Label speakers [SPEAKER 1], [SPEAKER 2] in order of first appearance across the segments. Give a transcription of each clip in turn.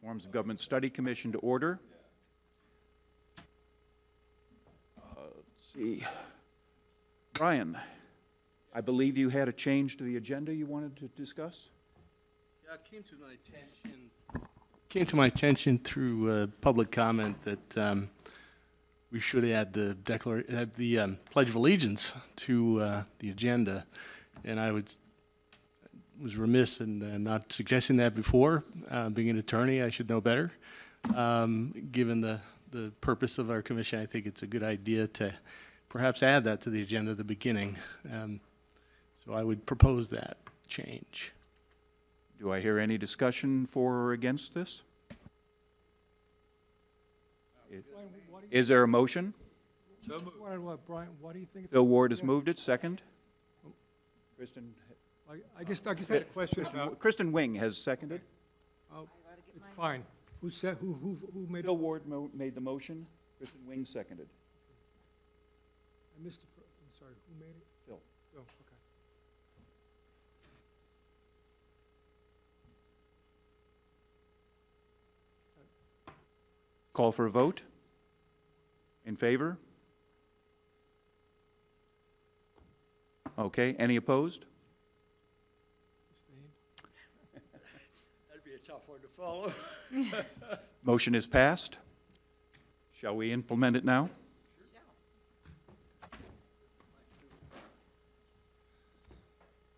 [SPEAKER 1] Forms of Government Study Commission to order. Let's see. Brian, I believe you had a change to the agenda you wanted to discuss?
[SPEAKER 2] Yeah, it came to my attention through public comment that we should add the Pledge of Allegiance to the agenda, and I was remiss in not suggesting that before. Being an attorney, I should know better. Given the purpose of our commission, I think it's a good idea to perhaps add that to the agenda at the beginning. So I would propose that change.
[SPEAKER 1] Do I hear any discussion for or against this? Is there a motion?
[SPEAKER 3] So moved. Brian, why do you think?
[SPEAKER 1] Bill Ward has moved it. Second. Kristen.
[SPEAKER 3] I just had a question about.
[SPEAKER 1] Kristen Wing has seconded.
[SPEAKER 3] It's fine. Who said? Who made?
[SPEAKER 1] Bill Ward made the motion. Kristen Wing seconded.
[SPEAKER 3] I missed the. I'm sorry. Who made it?
[SPEAKER 1] Phil.
[SPEAKER 3] Oh, okay.
[SPEAKER 1] Call for a vote. In favor? Okay. Any opposed?
[SPEAKER 4] That'd be a tough one to follow.
[SPEAKER 1] Motion is passed. Shall we implement it now?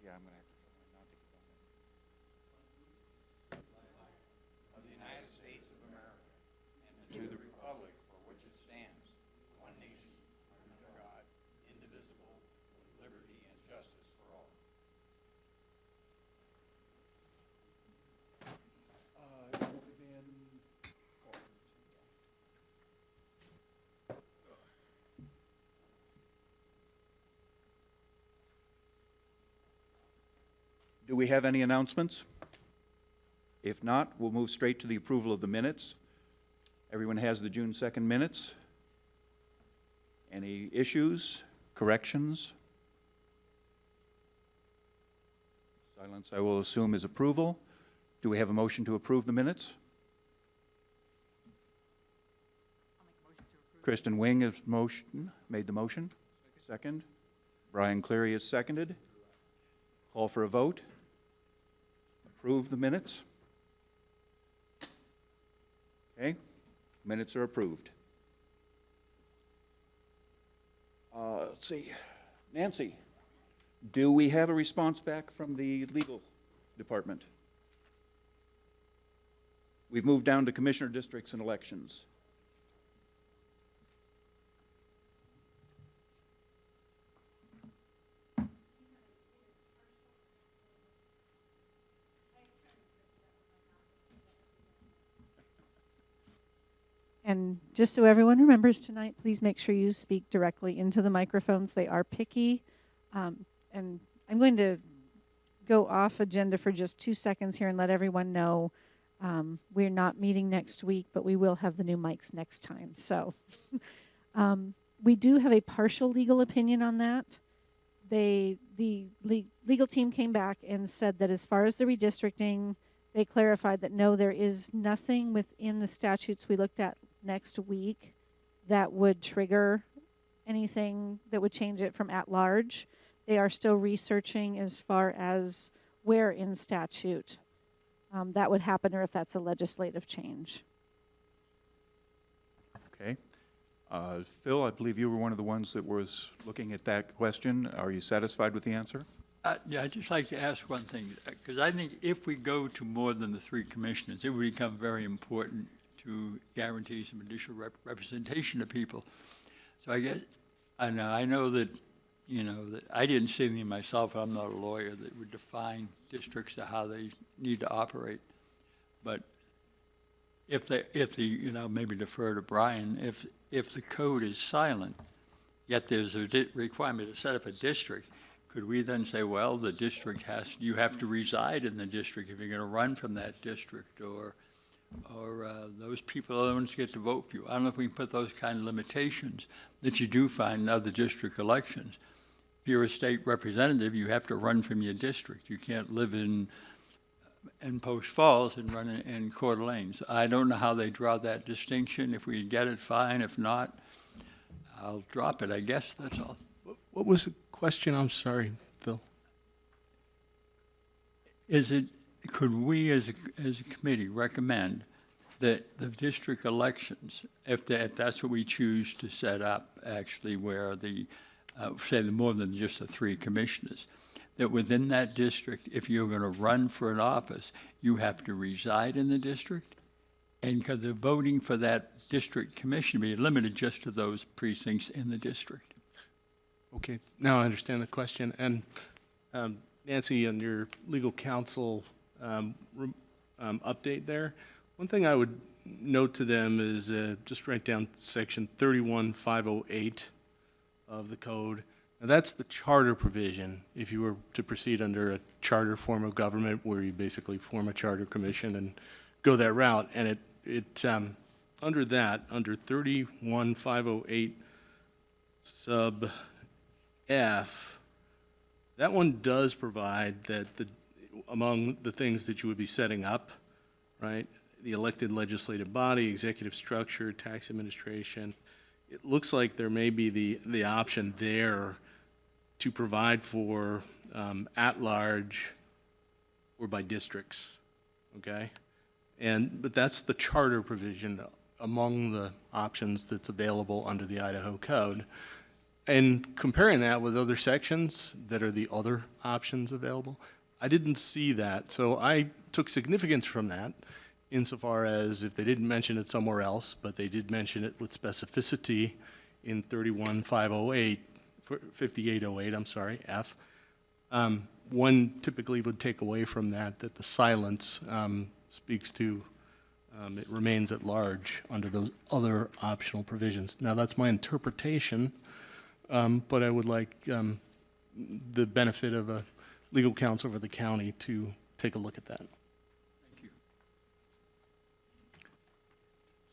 [SPEAKER 1] Yeah, I'm going to have to try not to get on that.
[SPEAKER 5] Of the United States of America and to the republic for which it stands, one nation, under God, indivisible, with liberty and justice for all.
[SPEAKER 1] Do we have any announcements? If not, we'll move straight to the approval of the minutes. Everyone has the June 2nd minutes. Any issues, corrections? Silence, I will assume, is approval. Do we have a motion to approve the minutes? Kristen Wing has made the motion. Second. Brian Cleary has seconded. Call for a vote. Approve the minutes. Okay, minutes are approved. Let's see. Nancy, do we have a response back from the legal department? We've moved down to commissioner districts and elections.
[SPEAKER 6] And just so everyone remembers tonight, please make sure you speak directly into the microphones. They are picky. And I'm going to go off agenda for just 2 seconds here and let everyone know we're not meeting next week, but we will have the new mics next time. So we do have a partial legal opinion on that. The legal team came back and said that as far as the redistricting, they clarified that no, there is nothing within the statutes we looked at next week that would trigger anything that would change it from at large. They are still researching as far as where in statute that would happen or if that's a legislative change.
[SPEAKER 1] Okay. Phil, I believe you were one of the ones that was looking at that question. Are you satisfied with the answer?
[SPEAKER 4] Yeah, I'd just like to ask one thing, because I think if we go to more than the 3 commissioners, it would become very important to guarantee some additional representation to people. So I guess, I know that, that I didn't see anything myself, I'm not a lawyer, that would define districts to how they need to operate. But if maybe defer to Brian, if the code is silent, yet there's a requirement to set up a district, could we then say, well, the district you have to reside in the district if you're going to run from that district, or those people are the ones who get to vote for you? I don't know if we can put those kind of limitations that you do find in other district elections. If you're a state representative, you have to run from your district. You can't live in in Post Falls and run in Coeur d'Alene. So I don't know how they draw that distinction. If we get it, fine. If not, I'll drop it, I guess, that's all.
[SPEAKER 2] What was the question? I'm sorry, Phil.
[SPEAKER 4] Could we as a committee recommend that the district elections, if that's what we choose to set up, actually, where more than just the 3 commissioners, that within that district, if you're going to run for an office, you have to reside in the district? And because the voting for that district commission be limited just to those precincts in the district.
[SPEAKER 2] Okay, now I understand the question. And Nancy, on your legal counsel update there, one thing I would note to them is just write down section 31508 of the code. Now that's the charter provision. If you were to proceed under a charter form of government where you basically form a charter commission and go that route, and under 31508 sub F, that one does provide that among the things that you would be setting up, right, the elected legislative body, executive structure, tax administration, it looks like there may be the option there to provide for at-large or by districts, okay? But that's the charter provision among the options that's available under the Idaho Code. And comparing that with other sections that are the other options available, I didn't see that. So I took significance from that insofar as if they didn't mention it somewhere else, but they did mention it with specificity in 5808, I'm sorry, F. One typically would take away from that the silence speaks to it remains at large under those other optional provisions. Now, that's my interpretation, but I would like the benefit of a legal counsel for the county to take a look at that.
[SPEAKER 4] Thank you.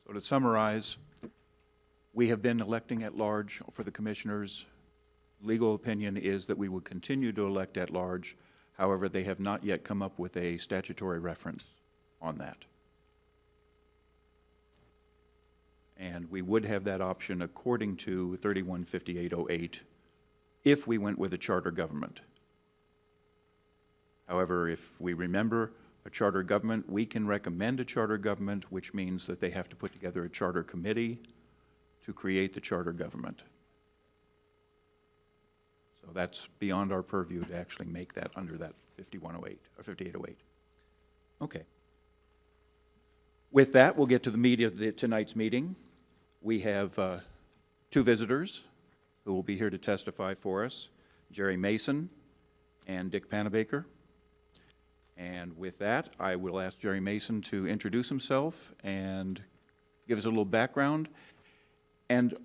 [SPEAKER 1] So to summarize, we have been electing at large for the commissioners. Legal opinion is that we would continue to elect at large. However, they have not yet come up with a statutory reference on that. And we would have that option according to 315808 if we went with a charter government. However, if we remember a charter government, we can recommend a charter government, which means that they have to put together a charter committee to create the charter government. So that's beyond our purview to actually make that under that 5108 or 5808. Okay. With that, we'll get to the meat of tonight's meeting. We have 2 visitors who will be here to testify for us, Jerry Mason and Dick Panabaker. And with that, I will ask Jerry Mason to introduce himself and give us a little background. And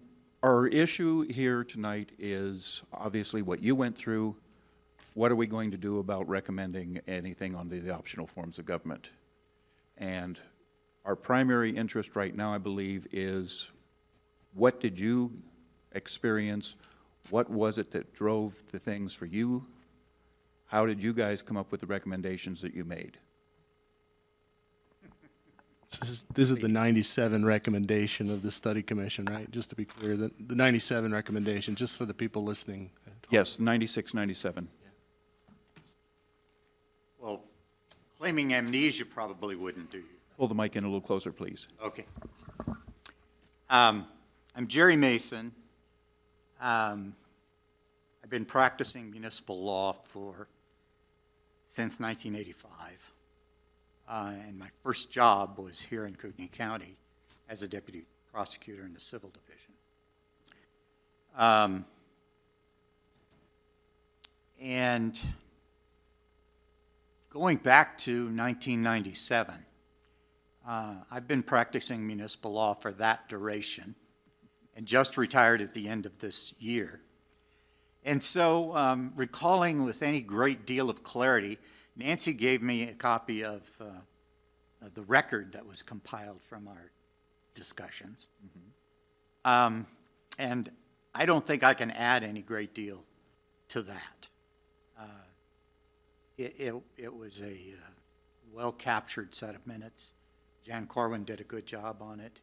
[SPEAKER 1] our issue here tonight is obviously what you went through. What are we going to do about recommending anything on the optional forms of government? And our primary interest right now, I believe, is what did you experience? What was it that drove the things for you? How did you guys come up with the recommendations that you made?
[SPEAKER 2] This is the 97 recommendation of the study commission, right? Just to be clear, the 97 recommendation, just for the people listening.
[SPEAKER 1] Yes, 96, 97.
[SPEAKER 5] Well, claiming amnesia probably wouldn't do you.
[SPEAKER 1] Pull the mic in a little closer, please.
[SPEAKER 5] Okay. I'm Jerry Mason. I've been practicing municipal law since 1985. And my first job was here in Kootenai County as a deputy prosecutor in the civil division. And going back to 1997, I've been practicing municipal law for that duration and just retired at the end of this year. And so, recalling with any great deal of clarity, Nancy gave me a copy of the record that was compiled from our discussions. Mm-hmm. And I don't think I can add any great deal to that. It was a well-captured set of minutes. Jan Corwin did a good job on it.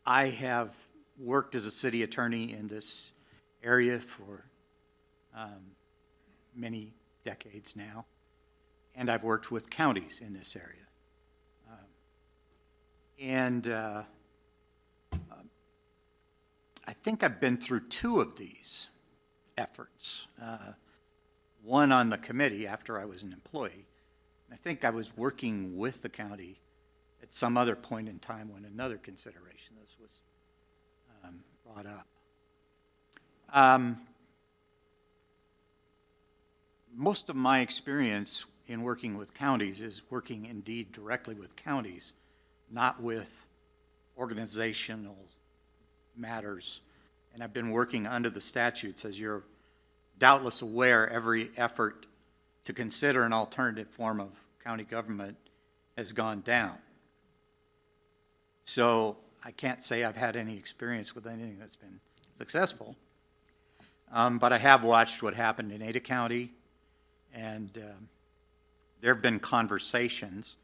[SPEAKER 5] I have worked as a city attorney in this area for many decades now, and I've worked with counties in this area. I think I've been through two of these efforts. One on the committee after I was an employee. I think I was working with the county at some other point in time when another consideration of this was brought up. Most of my experience in working with counties is working indeed directly with counties, not with organizational matters. And I've been working under the statutes, as you're doubtless aware. Every effort to consider an alternative form of county government has gone down. So I can't say I've had any experience with anything that's been successful. But I have watched what happened in Ada County, and there have been conversations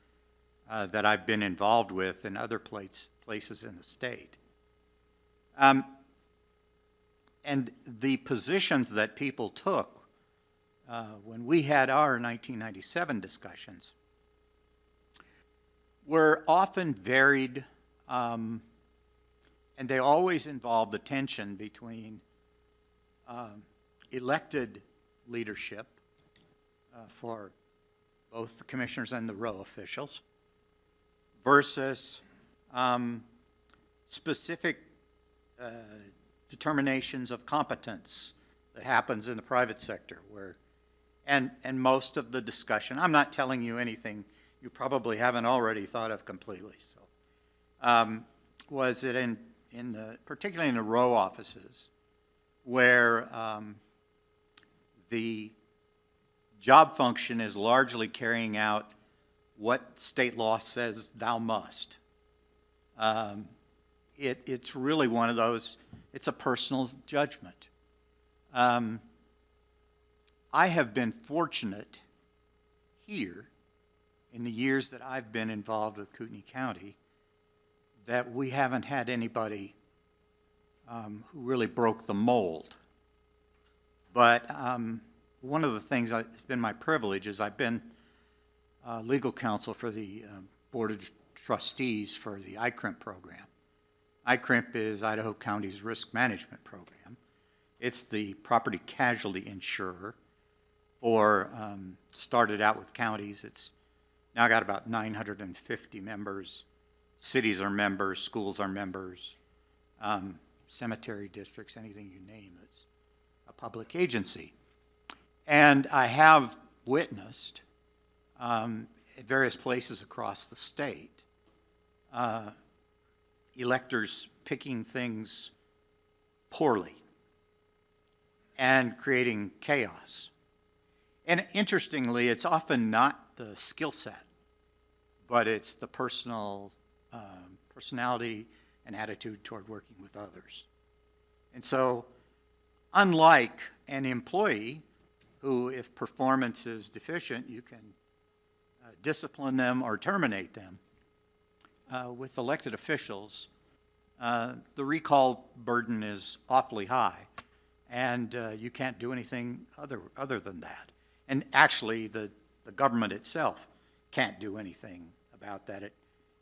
[SPEAKER 5] that I've been involved with in other places in the state. And the positions that people took when we had our 1997 discussions were often varied, and they always involved the tension between elected leadership for both the commissioners and the row officials versus specific determinations of competence that happens in the private sector, and most of the discussion, I'm not telling you anything you probably haven't already thought of completely, so was it particularly in the row offices where the job function is largely carrying out what state law says thou must. It's really one of those, it's a personal judgment. I have been fortunate here in the years that I've been involved with Kootenai County that we haven't had anybody who really broke the mold. But one of the things that's been my privilege is I've been legal counsel for the Board of Trustees for the ICRIMP program. ICRIMP is Idaho County's risk management program. It's the property casualty insurer for, started out with counties. It's now got about 950 members. Cities are members, schools are members, cemetery districts, anything you name that's a public agency. And I have witnessed at various places across the state electors picking things poorly and creating chaos. And interestingly, it's often not the skill set, but it's the personality and attitude toward working with others. And so, unlike an employee who, if performance is deficient, you can discipline them or terminate them, with elected officials, the recall burden is awfully high, and you can't do anything other than that. And actually, the government itself can't do anything about that. It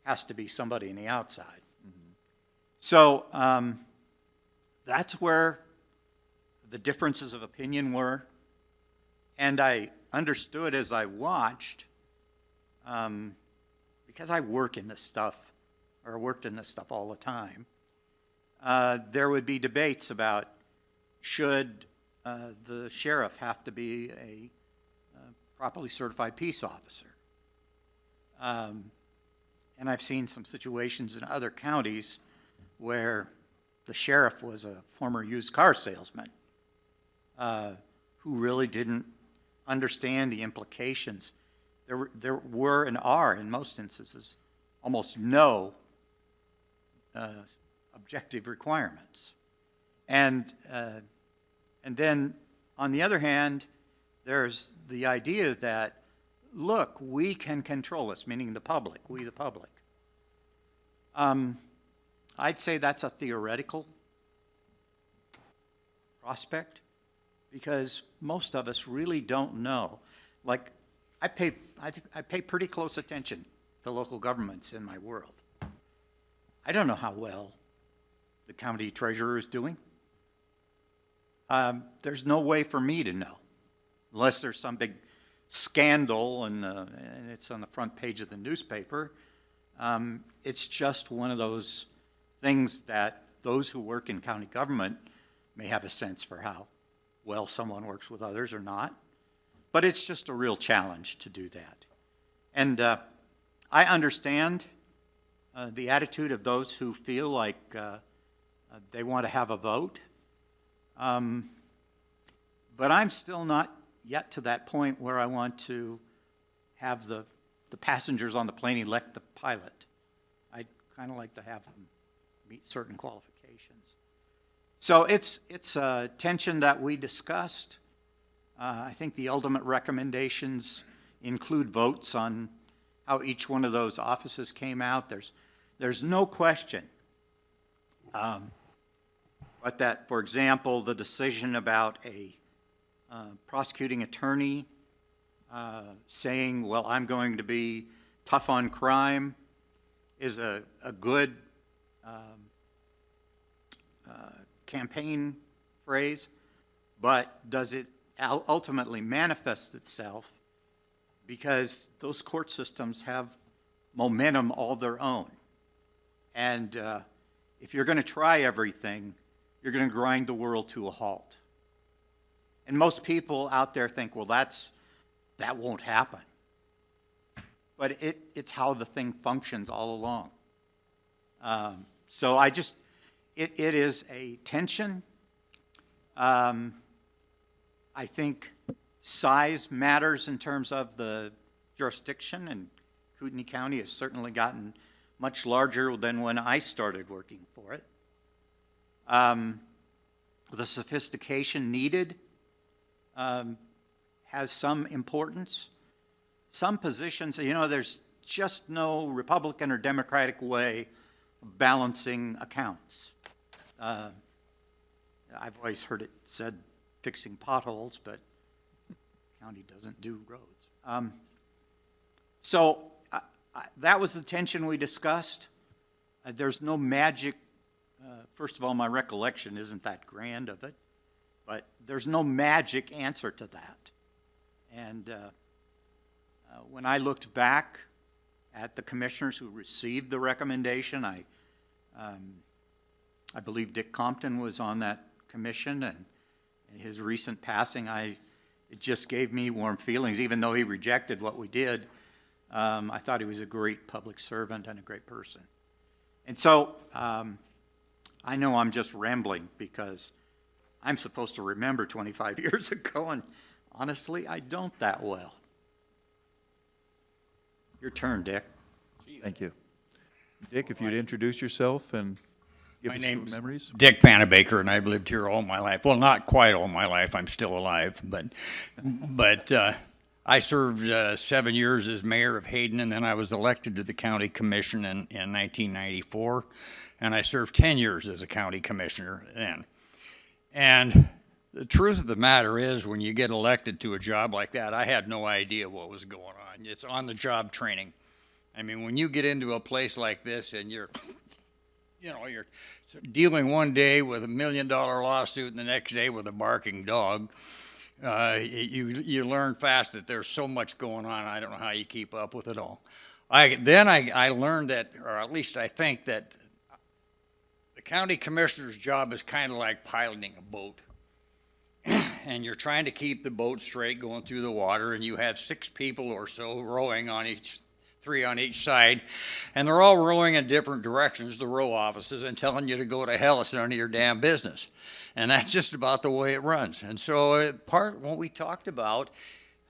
[SPEAKER 5] has to be somebody on the outside. Mm-hmm. So that's where the differences of opinion were, and I understood as I watched, because I work in this stuff, or worked in this stuff all the time, there would be debates about should the sheriff have to be a properly certified peace officer. And I've seen some situations in other counties where the sheriff was a former used car salesman who really didn't understand the implications. There were and are, in most instances, almost no objective requirements. And then, on the other hand, there's the idea that, look, we can control this, meaning the public, we the public. I'd say that's a theoretical prospect, because most of us really don't know. Like, I pay pretty close attention to local governments in my world. I don't know how well the county treasurer is doing. There's no way for me to know, unless there's some big scandal and it's on the front page of the newspaper. It's just one of those things that those who work in county government may have a sense for how well someone works with others or not. But it's just a real challenge to do that. And I understand the attitude of those who feel like they want to have a vote. But I'm still not yet to that point where I want to have the passengers on the plane elect the pilot. I'd kind of like to have them meet certain qualifications. So it's a tension that we discussed. I think the ultimate recommendations include votes on how each one of those offices came out. There's no question. But that, for example, the decision about a prosecuting attorney saying, well, I'm going to be tough on crime, is a good campaign phrase, but does it ultimately manifest itself? Because those court systems have momentum all their own. And if you're going to try everything, you're going to grind the world to a halt. And most people out there think, well, that won't happen. But it's how the thing functions all along. So it is a tension. I think size matters in terms of the jurisdiction, and Kootenai County has certainly gotten much larger than when I started working for it. The sophistication needed has some importance. Some positions, there's just no Republican or Democratic way of balancing accounts. I've always heard it said fixing potholes, but the county doesn't do roads. So that was the tension we discussed. There's no magic. First of all, my recollection isn't that grand of it, but there's no magic answer to that. And when I looked back at the commissioners who received the recommendation, I believe Dick Compton was on that commission, and his recent passing, it just gave me warm feelings. Even though he rejected what we did, I thought he was a great public servant and a great person. And so I know I'm just rambling because I'm supposed to remember 25 years ago, and honestly, I don't that well. Your turn, Dick.
[SPEAKER 1] Thank you. Dick, if you'd introduce yourself and give
[SPEAKER 7] My
[SPEAKER 1] us
[SPEAKER 7] name's
[SPEAKER 1] some memories.
[SPEAKER 7] Dick Panabaker, and I've lived here all my life. Well, not quite all my life. I'm still alive, but I served 7 years as mayor of Hayden, and then I was elected to the county commission in 1994, and I served 10 years as a county commissioner then. And the truth of the matter is, when you get elected to a job like that, I had no idea what was going on. It's on-the-job training. I mean, when you get into a place like this and you're dealing one day with $1 million lawsuit and the next day with a barking dog, you learn fast that there's so much going on. I don't know how you keep up with it all. I learned that, or at least I think that the county commissioner's job is kind of like piloting a boat. And you're trying to keep the boat straight going through the water, and you have 6 people or so rowing on each, 3 on each side, and they're all rowing in different directions, the row offices, and telling you to go to hell. It's none of your damn business. And that's just about the way it runs. And so part of what we talked about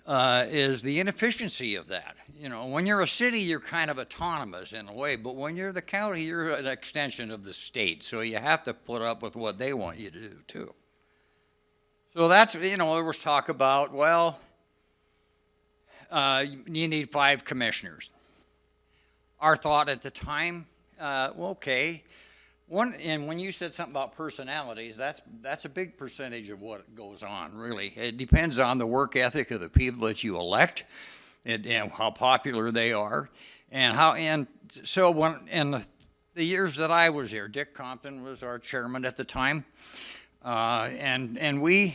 [SPEAKER 7] is the inefficiency of that. When you're a city, you're kind of autonomous in a way, but when you're the county, you're an extension of the state. So you have to put up with what they want you to do too. So that's, there was talk about, well, you need 5 commissioners. Our thought at the time, well, okay. And when you said something about personalities, that's a big percentage of what goes on, really. It depends on the work ethic of the people that you elect, and how popular they are, and so in the years that I was here, Dick Compton was our chairman at the time, and we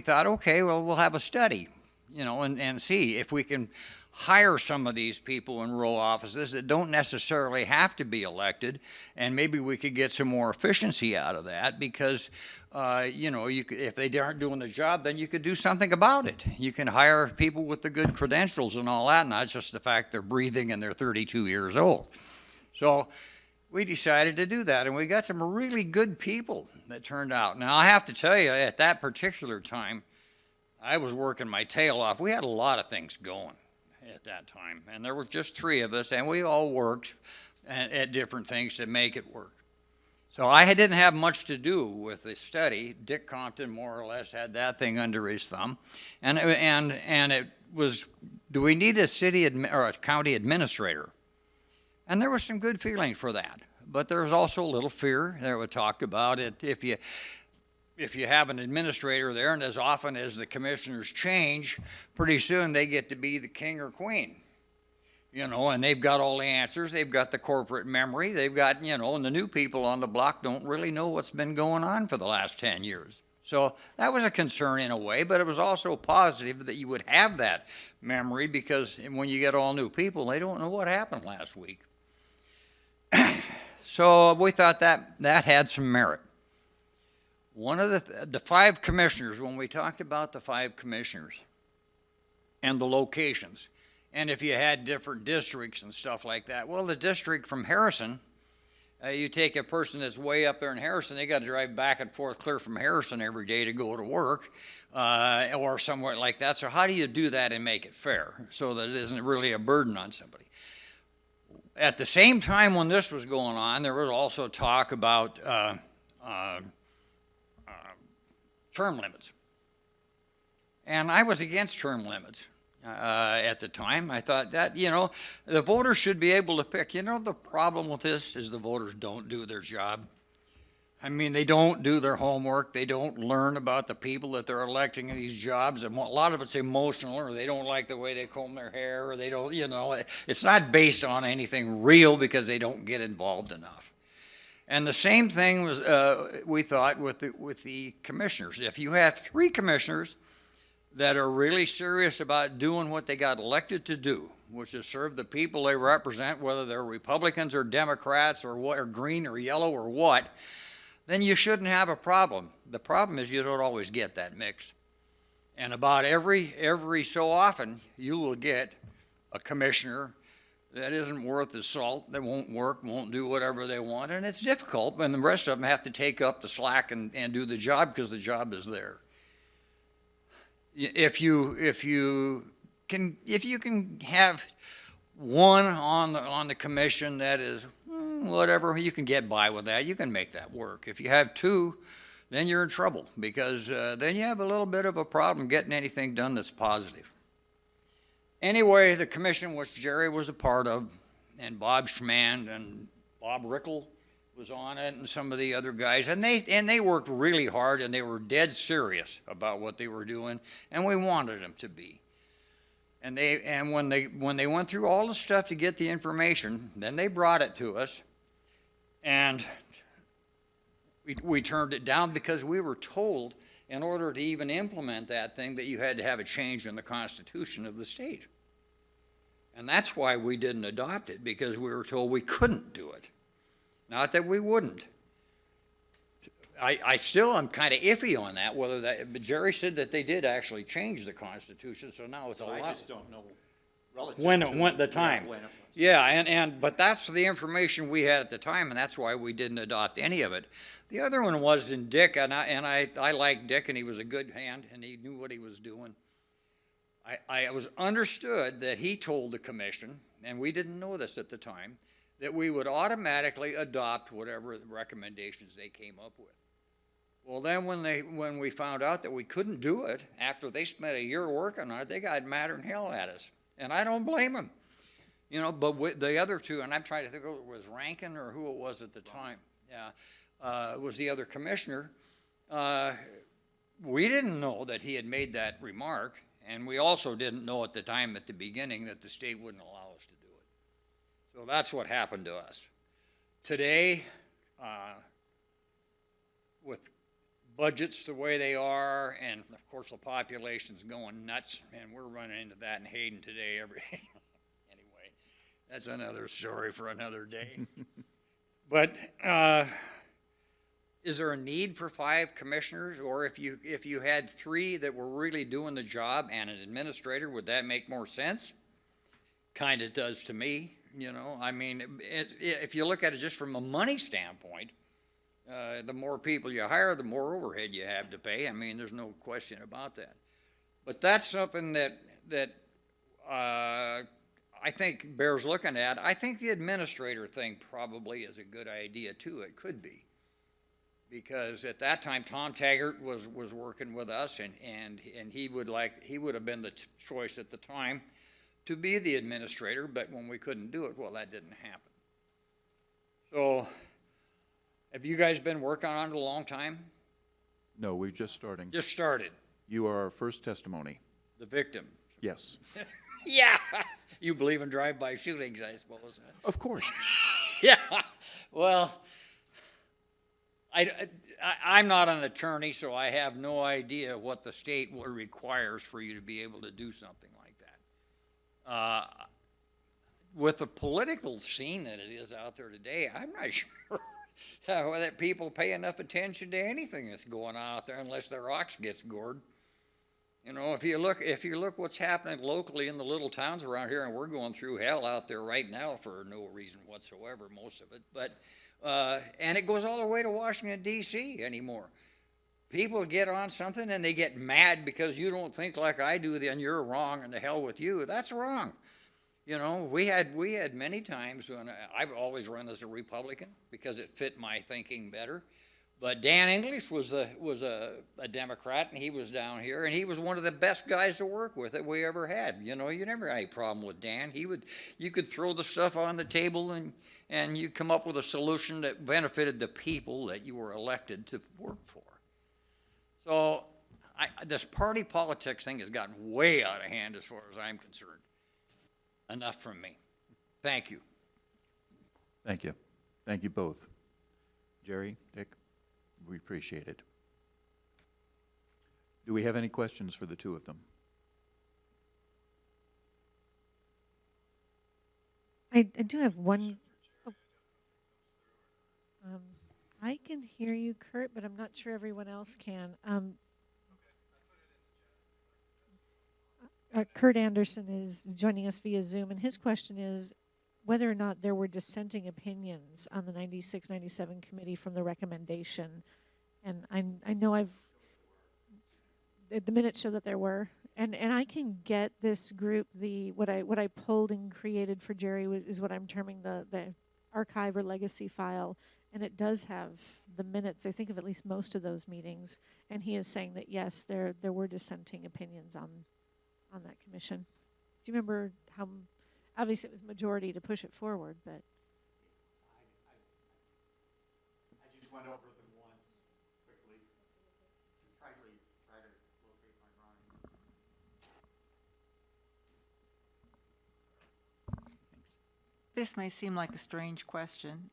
[SPEAKER 7] thought, okay, well, we'll have a study, you know, and see if we can hire some of these people in rural offices that don't necessarily have to be elected, and maybe we could get some more efficiency out of that because, you know, if they aren't doing the job, then you could do something about it. You can hire people with the good credentials and all that, not just the fact they're breathing and they're 32 years old. So we decided to do that, and we got some really good people that turned out. Now, I have to tell you, at that particular time, I was working my tail off. We had a lot of things going at that time, and there were just 3 of us, and we all worked at different things to make it work. So I didn't have much to do with the study. Dick Compton more or less had that thing under his thumb, and it was, do we need a or a county administrator? And there was some good feeling for that, but there was also a little fear. There was talked about it if you have an administrator there, and as often as the commissioners change, pretty soon they get to be the king or queen, you know, and they've got all the answers. They've got the corporate memory. They've got, you know, and the new people on the block don't really know what's been going on for the last 10 years. So that was a concern in a way, but it was also positive that you would have that memory, because when you get all new people, they don't know what happened last week. So we thought that had some merit. One of the 5 commissioners, when we talked about the 5 commissioners and the locations, and if you had different districts and stuff like that, well, the district from Harrison, you take a person that's way up there in Harrison, they got to drive back and forth clear from Harrison every day to go to work, or somewhere like that. So how do you do that and make it fair so that it isn't really a burden on somebody? At the same time when this was going on, there was also talk about term limits. And I was against term limits at the time. I thought that, you know, the voters should be able to pick. You know, the problem with this is the voters don't do their job. I mean, they don't do their homework. They don't learn about the people that they're electing in these jobs. And a lot of it's emotional, or they don't like the way they comb their hair, or they don't, you know, it's not based on anything real because they don't get involved enough. And the same thing was, we thought, with the commissioners. If you have 3 commissioners that are really serious about doing what they got elected to do, which is serve the people they represent, whether they're Republicans or Democrats or what, or green or yellow or what, then you shouldn't have a problem. The problem is you don't always get that mix. And about every so often, you will get a commissioner that isn't worth his salt, that won't work, won't do whatever they want, and it's difficult, and the rest of them have to take up the slack and do the job because the job is there. If you can have one on the commission that is whatever, you can get by with that. You can make that work. If you have 2, then you're in trouble, because then you have a little bit of a problem getting anything done that's positive. Anyway, the commission, which Jerry was a part of, and Bob Schmand and Bob Rickle was on it, and some of the other guys, and they worked really hard, and they were dead serious about what they were doing, and we wanted them to be. And when they went through all the stuff to get the information, then they brought it to us, and we turned it down because we were told, in order to even implement that thing, that you had to have a change in the Constitution of the state. And that's why we didn't adopt it, because we were told we couldn't do it. Not that we wouldn't. I still am kind of iffy on that, whether that, but Jerry said that they did actually change the Constitution, so now it's a lot.
[SPEAKER 5] I just don't know relative
[SPEAKER 7] When
[SPEAKER 5] to
[SPEAKER 7] it went the time.
[SPEAKER 5] Yeah, when it was.
[SPEAKER 7] Yeah, but that's the information we had at the time, and that's why we didn't adopt any of it. The other one was in Dick, and I liked Dick, and he was a good hand, and he knew what he was doing. I was understood that he told the commission, and we didn't know this at the time, that we would automatically adopt whatever recommendations they came up with. Well, then when we found out that we couldn't do it, after they spent a year working on it, they got madder than hell at us. And I don't blame them. You know, but with the other two, and I'm trying to think, it was Rankin or who it was at the time. Yeah, was the other commissioner. We didn't know that he had made that remark, and we also didn't know at the time at the beginning that the state wouldn't allow us to do it. So that's what happened to us. Today, with budgets the way they are, and of course the population's going nuts, and we're running into that in Hayden today every anyway, that's another story for another day. But is there a need for 5 commissioners, or if you had 3 that were really doing the job and an administrator, would that make more sense? Kind of does to me, you know. I mean, if you look at it just from a money standpoint, the more people you hire, the more overhead you have to pay. I mean, there's no question about that. But that's something that I think bears looking at. I think the administrator thing probably is a good idea too. It could be. Because at that time, Tom Taggart was working with us, and he would have been the choice at the time to be the administrator, but when we couldn't do it, well, that didn't happen. So, have you guys been working on it a long time?
[SPEAKER 1] No, we're just starting.
[SPEAKER 7] Just started.
[SPEAKER 1] You are our first testimony.
[SPEAKER 7] The victim.
[SPEAKER 1] Yes.
[SPEAKER 7] Yeah. You believe in drive-by shootings, I suppose.
[SPEAKER 1] Of course.
[SPEAKER 7] Yeah. Well, I'm not an attorney, so I have no idea what the state requires for you to be able to do something like that. With the political scene that it is out there today, I'm not sure that people pay enough attention to anything that's going on out there unless their ox gets gored. You know, if you look what's happening locally in the little towns around here, and we're going through hell out there right now for no reason whatsoever, most of it, but and it goes all the way to Washington, D.C. anymore. People get on something and they get mad because you don't think like I do, then you're wrong, and the hell with you. That's wrong. You know, we had many times when I've always run as a Republican because it fit my thinking better. But Dan English was a Democrat, and he was down here, and he was one of the best guys to work with that we ever had. You know, you never had any problem with Dan. You could throw the stuff on the table, and you come up with a solution that benefited the people that you were elected to work for. So this party politics thing has gotten way out of hand as far as I'm concerned. Enough from me. Thank you.
[SPEAKER 1] Thank you. Thank you both. Jerry, Dick, we appreciate it. Do we have any questions for the two of them?
[SPEAKER 6] I do have one. Oh. I can hear you, Kurt, but I'm not sure everyone else can. Kurt Anderson is joining us via Zoom, and his question is whether or not there were dissenting opinions on the 96-97 committee from the recommendation. And I know the minutes show that there were, and I can get this group what I pulled and created for Jerry is what I'm terming the archive or legacy file, and it does have the minutes, I think, of at least most of those meetings. And he is saying that yes, there were dissenting opinions on that commission. Do you remember how? Obviously, it was majority to push it forward, but
[SPEAKER 5] I just went over them once quickly to try to locate my drawing.
[SPEAKER 8] This may seem like a strange question,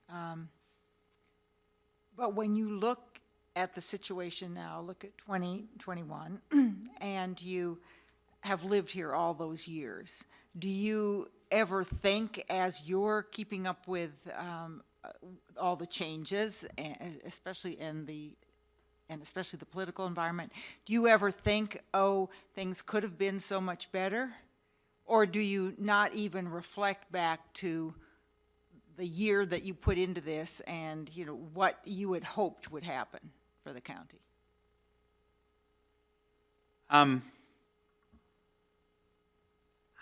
[SPEAKER 8] but when you look at the situation now, look at 2021, and you have lived here all those years, do you ever think, as you're keeping up with all the changes, especially the political environment, do you ever think, oh, things could have been so much better? Or do you not even reflect back to the year that you put into this and, you know, what you had hoped would happen for the county?
[SPEAKER 5] How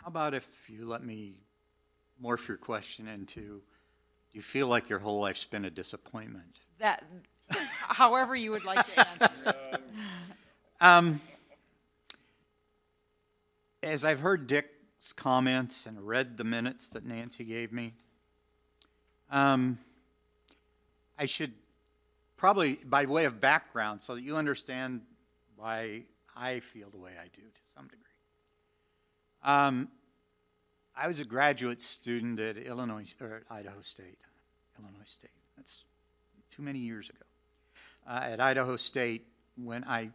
[SPEAKER 5] about if you let me morph your question into, do you feel like your whole life's been a disappointment?
[SPEAKER 8] That however you would like to answer.
[SPEAKER 5] As I've heard Dick's comments and read the minutes that Nancy gave me, I should probably, by way of background, so that you understand why I feel the way I do to some degree. I was a graduate student at Idaho State. That's too many years ago. At Idaho State, when I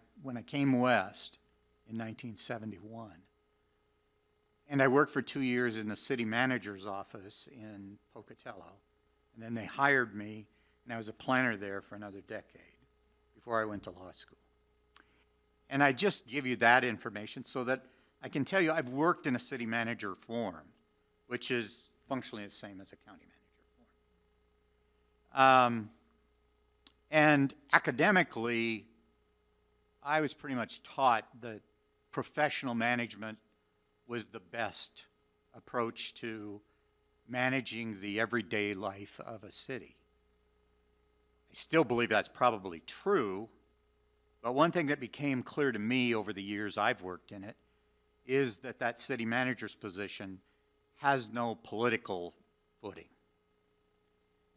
[SPEAKER 5] came west in 1971. And I worked for 2 years in the city manager's office in Pocatello. And then they hired me, and I was a planner there for another decade before I went to law school. And I just give you that information so that I can tell you I've worked in a city manager form, which is functionally the same as a county manager form. And academically, I was pretty much taught that professional management was the best approach to managing the everyday life of a city. I still believe that's probably true, but one thing that became clear to me over the years I've worked in it is that that city manager's position has no political footing.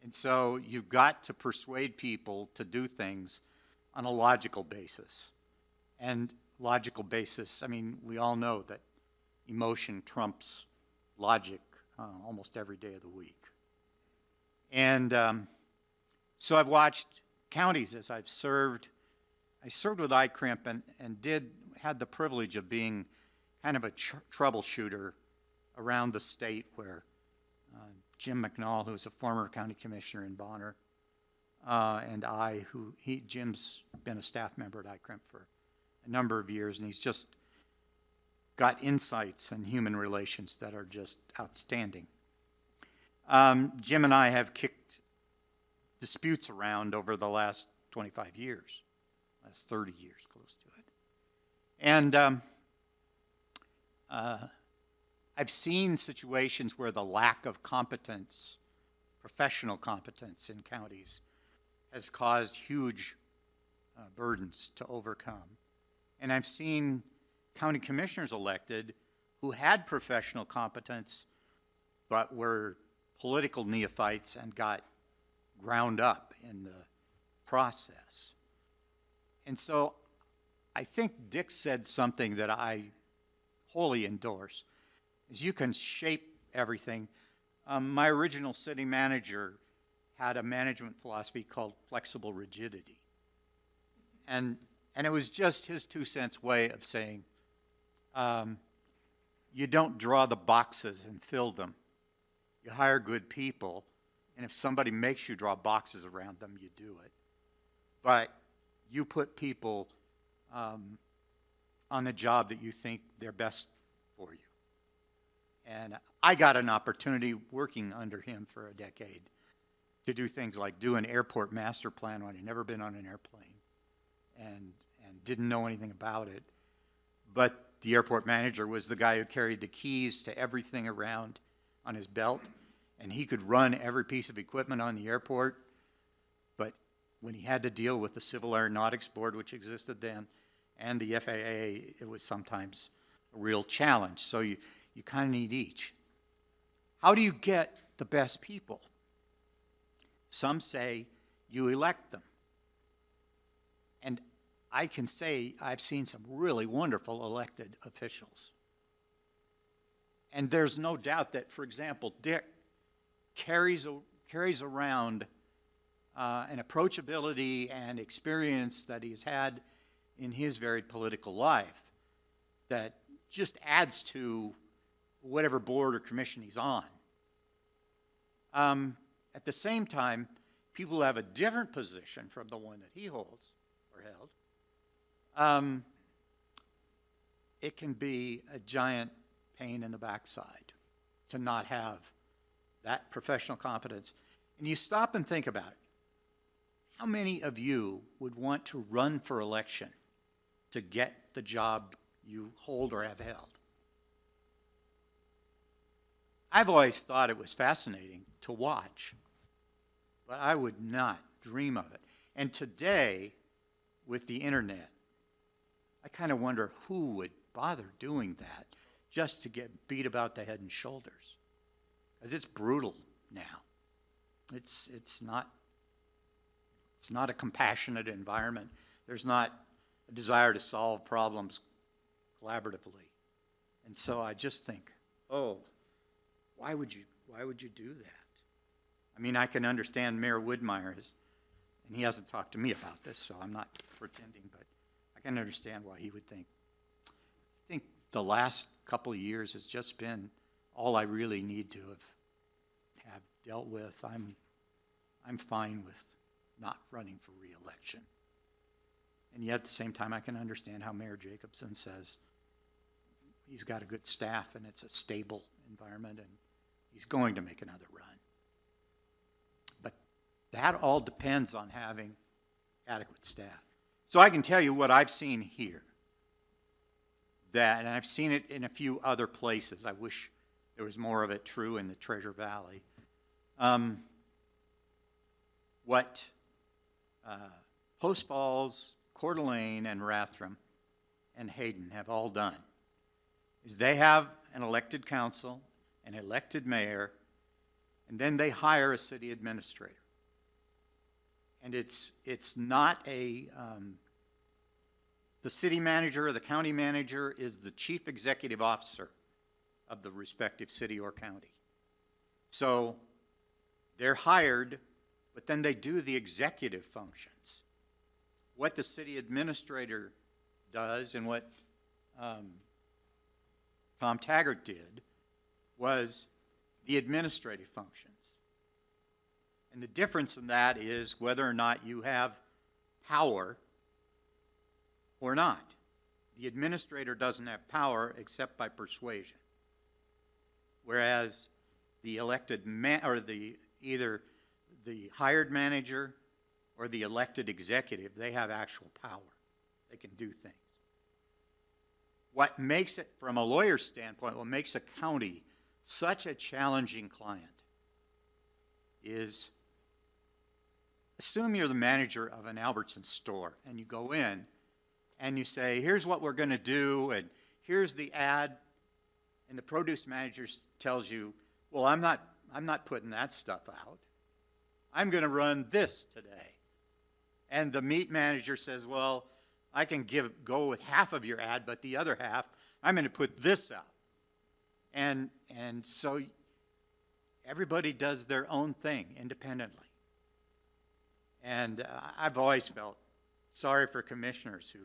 [SPEAKER 5] And so you've got to persuade people to do things on a logical basis. And logical basis, I mean, we all know that emotion trumps logic almost every day of the week. And so I've watched counties as I've served. I served with ICRIMP and had the privilege of being kind of a troubleshooter around the state where Jim McNall, who was a former county commissioner in Bonner, and Jim's been a staff member at ICRIMP for a number of years, and he's just got insights in human relations that are just outstanding. Jim and I have kicked disputes around over the last 25 years, last 30 years, close to it. And I've seen situations where the lack of competence, professional competence in counties, has caused huge burdens to overcome. And I've seen county commissioners elected who had professional competence but were political neophytes and got ground up in the process. And so I think Dick said something that I wholly endorse, is you can shape everything. My original city manager had a management philosophy called flexible rigidity. And it was just his 2 cents way of saying, you don't draw the boxes and fill them. You hire good people, and if somebody makes you draw boxes around them, you do it. But you put people on the job that you think they're best for you. And I got an opportunity working under him for a decade to do things like do an airport master plan when I'd never been on an airplane and didn't know anything about it. But the airport manager was the guy who carried the keys to everything around on his belt, and he could run every piece of equipment on the airport. But when he had to deal with the Civil Aeronautics Board, which existed then, and the FAA, it was sometimes a real challenge. So you kind of need each. How do you get the best people? Some say you elect them. And I can say I've seen some really wonderful elected officials. And there's no doubt that, for example, Dick carries around an approachability and experience that he's had in his varied political life that just adds to whatever board or commission he's on. At the same time, people who have a different position from the one that he holds or held, it can be a giant pain in the backside to not have that professional competence. And you stop and think about it. How many of you would want to run for election to get the job you hold or have held? I've always thought it was fascinating to watch, but I would not dream of it. And today, with the internet, I kind of wonder who would bother doing that just to get beat about the head and shoulders. Because it's brutal now. It's not a compassionate environment. There's not a desire to solve problems collaboratively. And so I just think, oh, why would you do that? I mean, I can understand Mayor Woodmeyer, and he hasn't talked to me about this, so I'm not pretending, but I can understand why he would think. I think the last couple of years has just been all I really need to have dealt with. I'm fine with not running for re-election. And yet at the same time, I can understand how Mayor Jacobson says he's got a good staff and it's a stable environment and he's going to make another run. But that all depends on having adequate staff. So I can tell you what I've seen here. And I've seen it in a few other places. I wish there was more of it true in the Treasure Valley. What Post Falls, Coeur d'Alene, and Rathdrum, and Hayden have all done is they have an elected council, an elected mayor, and then they hire a city administrator. And it's not the city manager or the county manager is the chief executive officer of the respective city or county. So they're hired, but then they do the executive functions. What the city administrator does and what Tom Taggart did was the administrative functions. And the difference in that is whether or not you have power or not. The administrator doesn't have power except by persuasion. Whereas the elected either the hired manager or the elected executive, they have actual power. They can do things. What makes it, from a lawyer's standpoint, what makes a county such a challenging client is, assume you're the manager of an Albertson store and you go in and you say, here's what we're going to do and here's the ad, and the produce manager tells you, well, I'm not putting that stuff out. I'm going to run this today. And the meat manager says, well, I can go with half of your ad, but the other half, I'm going to put this out. And so everybody does their own thing independently. And I've always felt sorry for commissioners who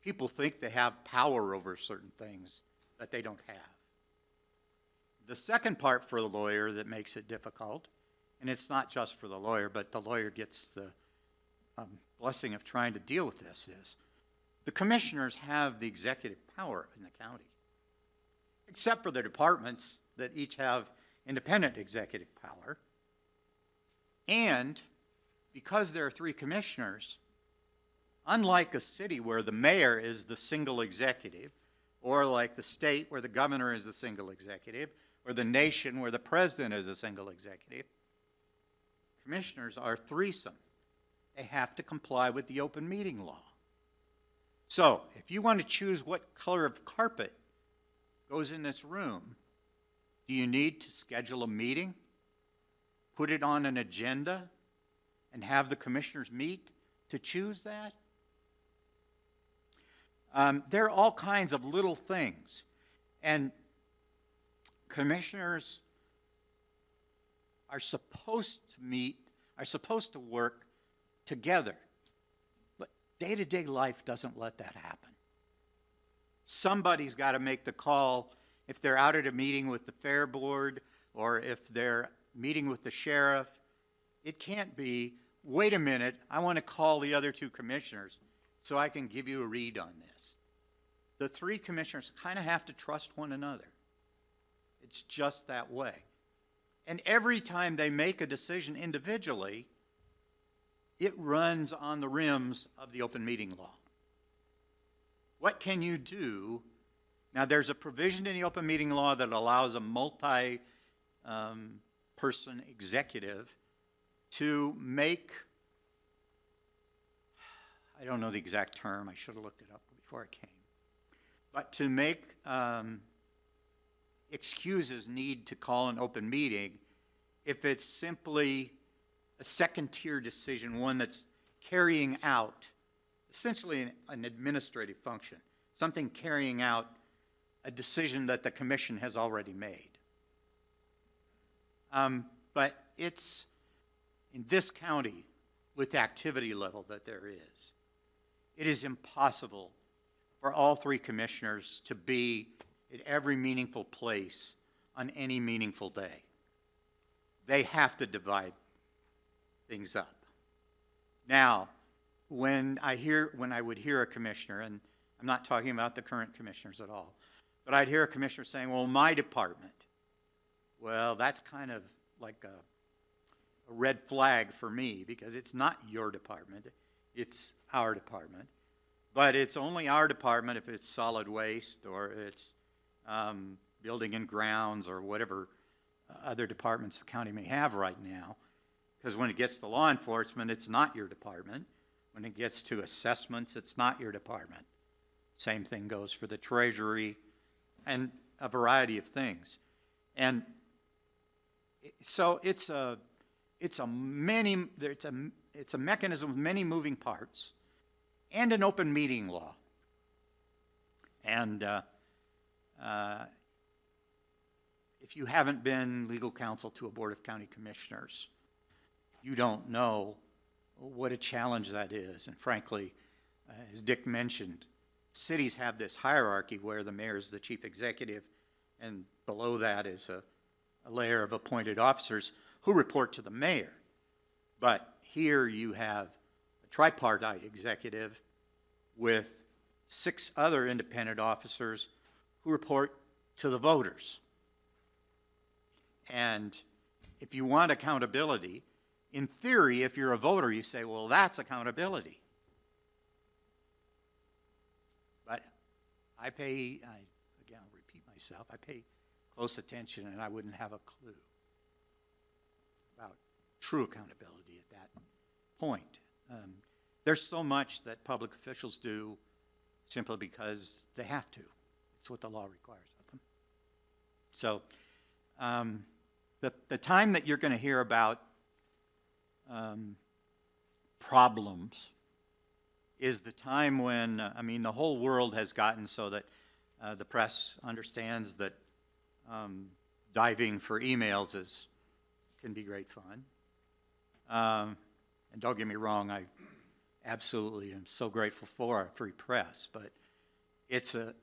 [SPEAKER 5] people think they have power over certain things that they don't have. The second part for the lawyer that makes it difficult, and it's not just for the lawyer, but the lawyer gets the blessing of trying to deal with this, is the commissioners have the executive power in the county, except for the departments that each have independent executive power. And because there are 3 commissioners, unlike a city where the mayor is the single executive, or like the state where the governor is the single executive, or the nation where the president is a single executive, commissioners are threesome. They have to comply with the open meeting law. So if you want to choose what color of carpet goes in this room, do you need to schedule a meeting, put it on an agenda, and have the commissioners meet to choose that? There are all kinds of little things. And commissioners are supposed to meet, are supposed to work together. But day-to-day life doesn't let that happen. Somebody's got to make the call if they're out at a meeting with the fair board or if they're meeting with the sheriff. It can't be, wait a minute, I want to call the other 2 commissioners so I can give you a read on this. The 3 commissioners kind of have to trust one another. It's just that way. And every time they make a decision individually, it runs on the rims of the open meeting law. What can you do? Now, there's a provision in the open meeting law that allows a multi-person executive to make I don't know the exact term, I should have looked it up before I came. But to make excuses need to call an open meeting if it's simply a second-tier decision, one that's carrying out essentially an administrative function, something carrying out a decision that the commission has already made. But it's, in this county, with the activity level that there is, it is impossible for all three commissioners to be at every meaningful place on any meaningful day. They have to divide things up. Now, when I would hear a commissioner, and I'm not talking about the current commissioners at all, but I'd hear a commissioner saying, well, my department, well, that's kind of like a red flag for me, because it's not your department, it's our department. But it's only our department if it's solid waste, or it's building and grounds, or whatever other departments the county may have right now. Because when it gets to law enforcement, it's not your department. When it gets to assessments, it's not your department. Same thing goes for the treasury and a variety of things. And so it's a mechanism with many moving parts and an open meeting law. And if you haven't been legal counsel to a board of county commissioners, you don't know what a challenge that is. And frankly, as Dick mentioned, cities have this hierarchy where the mayor is the chief executive, and below that is a layer of appointed officers who report to the mayor. But here you have a tripartite executive with 6 other independent officers who report to the voters. And if you want accountability, in theory, if you're a voter, you say, well, that's accountability. But again, I'll repeat myself, I pay close attention, and I wouldn't have a clue about true accountability at that point. There's so much that public officials do simply because they have to. It's what the law requires of them. So the time that you're going to hear about problems is the time when, the whole world has gotten so that the press understands that diving for emails can be great fun. And don't get me wrong, I absolutely am so grateful for our free press, but it's an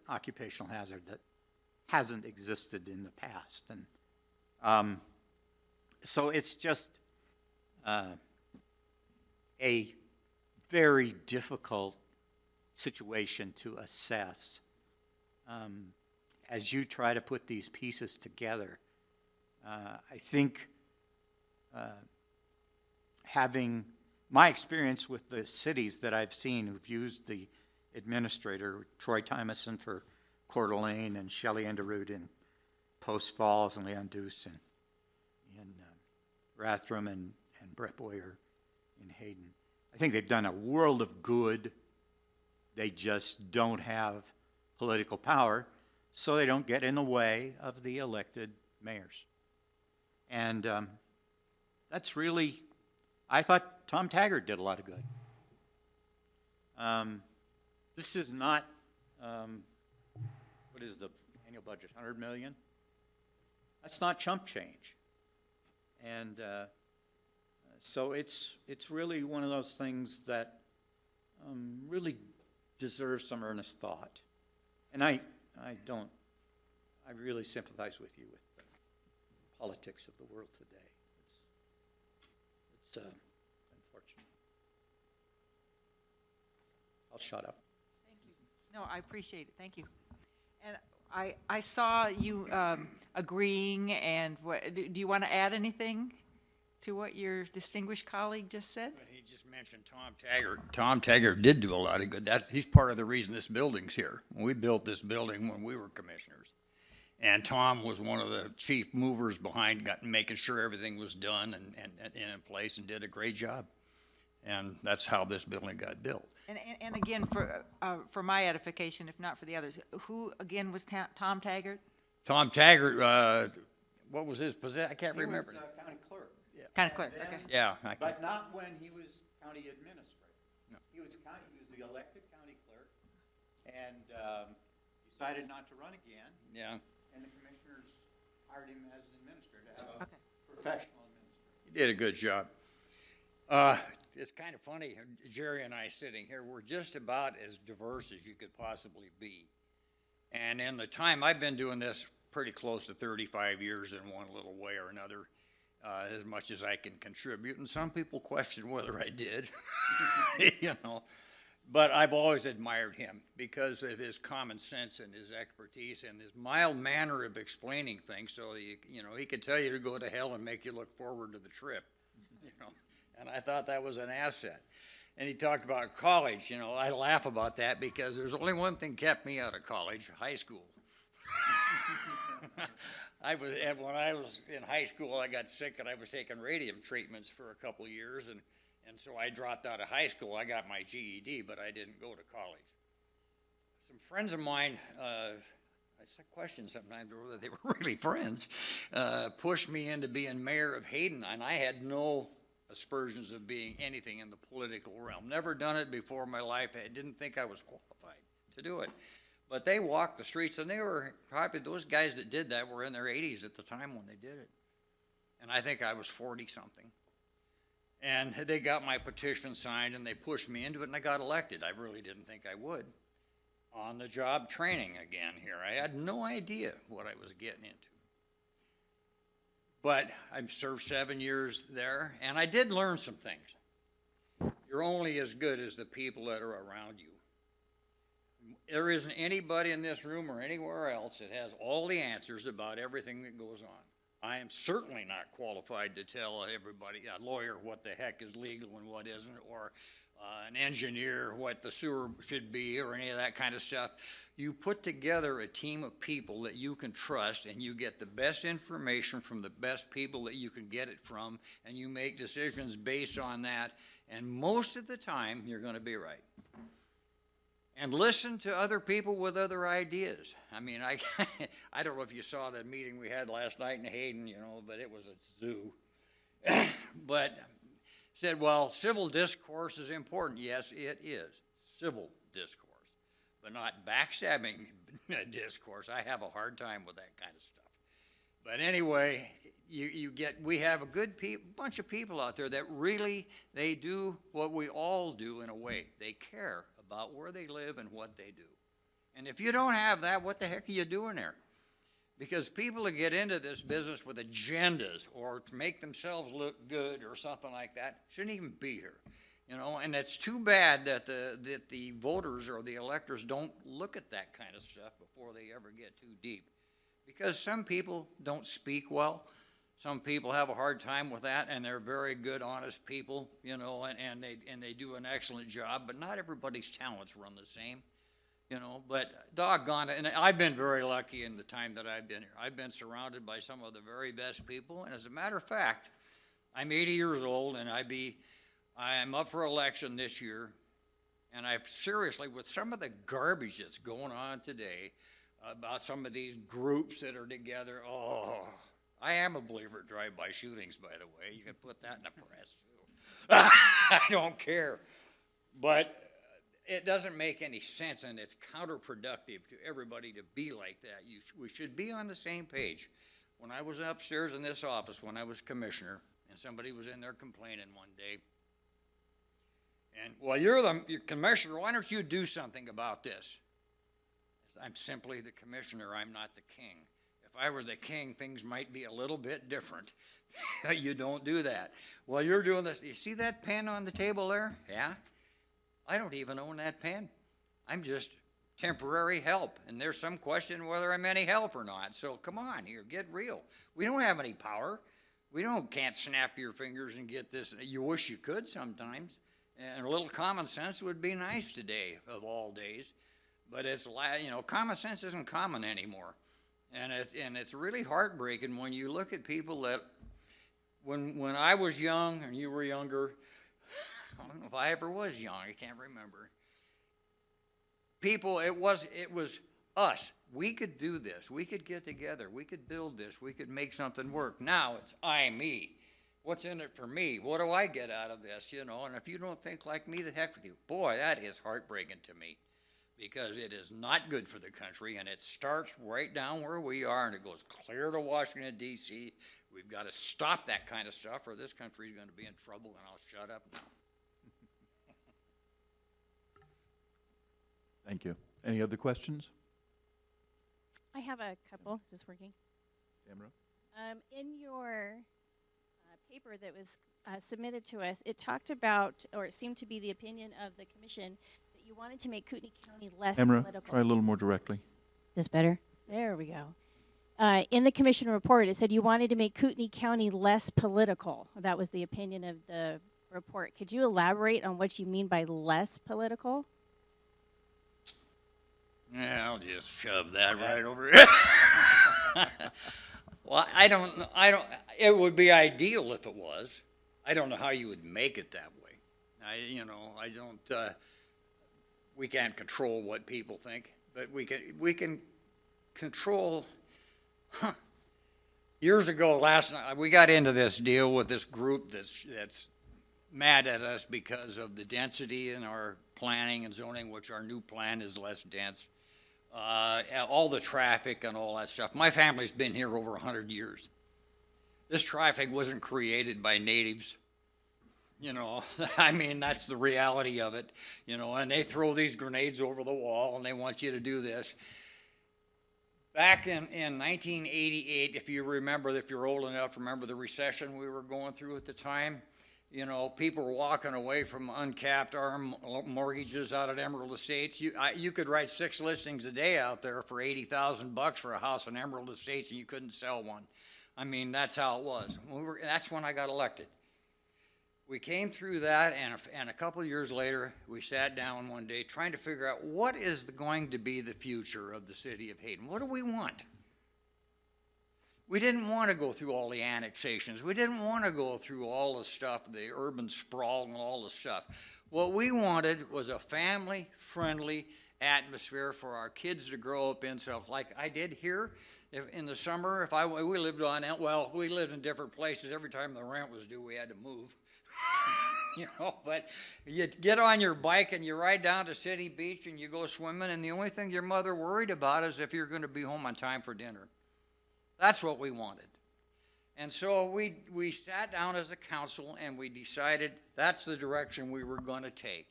[SPEAKER 5] occupational hazard that hasn't existed in the past. And so it's just a very difficult situation to assess as you try to put these pieces together. I think having my experience with the cities that I've seen who've used the administrator, Troy Tymason for Coeur d'Alene, and Shelley Enderud in Post Falls, and Leon Deuce in Rathdrum, and Brett Boyer in Hayden. I think they've done a world of good. They just don't have political power, so they don't get in the way of the elected mayors. And that's really, I thought Tom Taggart did a lot of good. This is not, what is the annual budget, 100 million? That's not chump change. And so it's really one of those things that really deserves some earnest thought. And I really sympathize with you with the politics of the world today. It's unfortunate. I'll shut up.
[SPEAKER 8] Thank you. No, I appreciate it. Thank you. And I saw you agreeing, and do you want to add anything to what your distinguished colleague just said?
[SPEAKER 7] He just mentioned Tom Taggart. Tom Taggart did do a lot of good. He's part of the reason this building's here. We built this building when we were commissioners. And Tom was one of the chief movers behind making sure everything was done and in place, and did a great job. And that's how this building got built.
[SPEAKER 8] And again, for my edification, if not for the others, who again was Tom Taggart?
[SPEAKER 7] Tom Taggart, what was his position? I can't
[SPEAKER 5] He was
[SPEAKER 7] remember.
[SPEAKER 5] county clerk.
[SPEAKER 8] Kind of clerk,
[SPEAKER 5] And
[SPEAKER 8] okay.
[SPEAKER 5] then-
[SPEAKER 7] Yeah, I can't.
[SPEAKER 5] But not when he was county administrator.
[SPEAKER 7] No.
[SPEAKER 5] He was the elected county clerk and decided not to run again.
[SPEAKER 7] Yeah,
[SPEAKER 5] And the commissioners hired him as an administrator, to have a
[SPEAKER 8] Okay.
[SPEAKER 5] professional administrator.
[SPEAKER 7] he did a good job. It's kind of funny, Jerry and I sitting here, we're just about as diverse as you could possibly be. And in the time, I've been doing this pretty close to 35 years in one little way or another, as much as I can contribute. And some people question whether I did, you know. But I've always admired him because of his common sense and his expertise and his mild manner of explaining things. So, you know, he could tell you to go to hell and make you look forward to the trip, you know. And I thought that was an asset. And he talked about college. You know, I laugh about that because there's only one thing kept me out of college: high school. When I was in high school, I got sick and I was taking radium treatments for a couple of years, and so I dropped out of high school. I got my GED, but I didn't go to college. Some friends of mine, I question sometimes whether they were really friends, pushed me into being mayor of Hayden, and I had no aspersions of being anything in the political realm. Never done it before in my life. I didn't think I was qualified to do it. But they walked the streets, and they were probably, those guys that did that were in their 80s at the time when they did it. And I think I was 40-something. And they got my petition signed, and they pushed me into it, and I got elected. I really didn't think I would. On-the-job training again here. I had no idea what I was getting into. But I served 7 years there, and I did learn some things. You're only as good as the people that are around you. There isn't anybody in this room or anywhere else that has all the answers about everything that goes on. I am certainly not qualified to tell everybody, a lawyer, what the heck is legal and what isn't, or an engineer what the sewer should be, or any of that kind of stuff. You put together a team of people that you can trust, and you get the best information from the best people that you can get it from, and you make decisions based on that, and most of the time, you're going to be right. And listen to other people with other ideas. I mean, I don't know if you saw that meeting we had last night in Hayden, you know, but it was a zoo. But said, well, civil discourse is important. Yes, it is. Civil discourse, but not backstabbing discourse. I have a hard time with that kind of stuff. But anyway, we have a good bunch of people out there that really, they do what we all do in a way. They care about where they live and what they do. And if you don't have that, what the heck are you doing there? Because people that get into this business with agendas or to make themselves look good or something like that shouldn't even be here. You know, and it's too bad that the voters or the electors don't look at that kind of stuff before they ever get too deep. Because some people don't speak well. Some people have a hard time with that, and they're very good, honest people, you know, and they do an excellent job, but not everybody's talents run the same, you know, but doggone it. And I've been very lucky in the time that I've been here. I've been surrounded by some of the very best people, and as a matter of fact, I'm 80 years old, and I am up for election this year, and I've seriously, with some of the garbage that's going on today, about some of these groups that are together, I am a believer in drive-by shootings, by the way. You can put that in the press, too. I don't care. But it doesn't make any sense, and it's counterproductive to everybody to be like that. We should be on the same page. When I was upstairs in this office, when I was commissioner, and somebody was in there complaining one day, and, well, you're commissioner, why don't you do something about this? I'm simply the commissioner, I'm not the king. If I were the king, things might be a little bit different. You don't do that. Well, you're doing this. You see that pen on the table there? Yeah. I don't even own that pen. I'm just temporary help. And there's some question whether I'm any help or not. So come on here, get real. We don't have any power. Can't snap your fingers and get this. You wish you could sometimes. And a little common sense would be nice today of all days. But it's, you know, common sense isn't common anymore. And it's really heartbreaking when you look at people that, when I was young and you were younger, don't know if I ever was young, I can't remember. People, it was us. We could do this. We could get together. We could build this. We could make something work. Now it's I, me. What's in it for me? What do I get out of this? You know, and if you don't think like me, the heck with you. Boy, that is heartbreaking to me, because it is not good for the country, and it starts right down where we are, and it goes clear to Washington, D.C. We've got to stop that kind of stuff, or this country is going to be in trouble, and I'll shut up now.
[SPEAKER 1] Thank you. Any other questions?
[SPEAKER 9] I have a couple. Is this working?
[SPEAKER 1] Tamara?
[SPEAKER 9] In your paper that was submitted to us, it talked about, or it seemed to be the opinion of the commission, that you wanted to make Kootenai County less
[SPEAKER 1] Tamara,
[SPEAKER 9] political.
[SPEAKER 1] try a little more directly.
[SPEAKER 9] This better? There we go. In the commission report, it said you wanted to make Kootenai County less political. That was the opinion of the report. Could you elaborate on what you mean by less political?
[SPEAKER 7] Yeah, I'll just shove that right over here. Well, I don't, it would be ideal if it was. I don't know how you would make it that way. I don't, we can't control what people think, but we can control, Years ago, last night, we got into this deal with this group that's mad at us because of the density in our planning and zoning, which our new plan is less dense. All the traffic and all that stuff. My family's been here over 100 years. This traffic wasn't created by natives. You know, I mean, that's the reality of it. You know, and they throw these grenades over the wall and they want you to do this. Back in 1988, if you remember, if you're old enough, remember the recession we were going through at the time? You know, people were walking away from uncapped ARM mortgages out at Emerald Estates. You could write 6 listings a day out there for $80,000 for a house in Emerald Estates, and you couldn't sell one. I mean, that's how it was. That's when I got elected. We came through that, and a couple of years later, we sat down one day trying to figure out what is going to be the future of the city of Hayden. What do we want? We didn't want to go through all the annexations. We didn't want to go through all the stuff, the urban sprawl and all the stuff. What we wanted was a family-friendly atmosphere for our kids to grow up in. So like I did here in the summer, we lived we lived in different places. Every time the rent was due, we had to move. You know, but you get on your bike and you ride down to City Beach and you go swimming, and the only thing your mother worried about is if you're going to be home on time for dinner. That's what we wanted. And so we sat down as a council and we decided that's the direction we were going to take.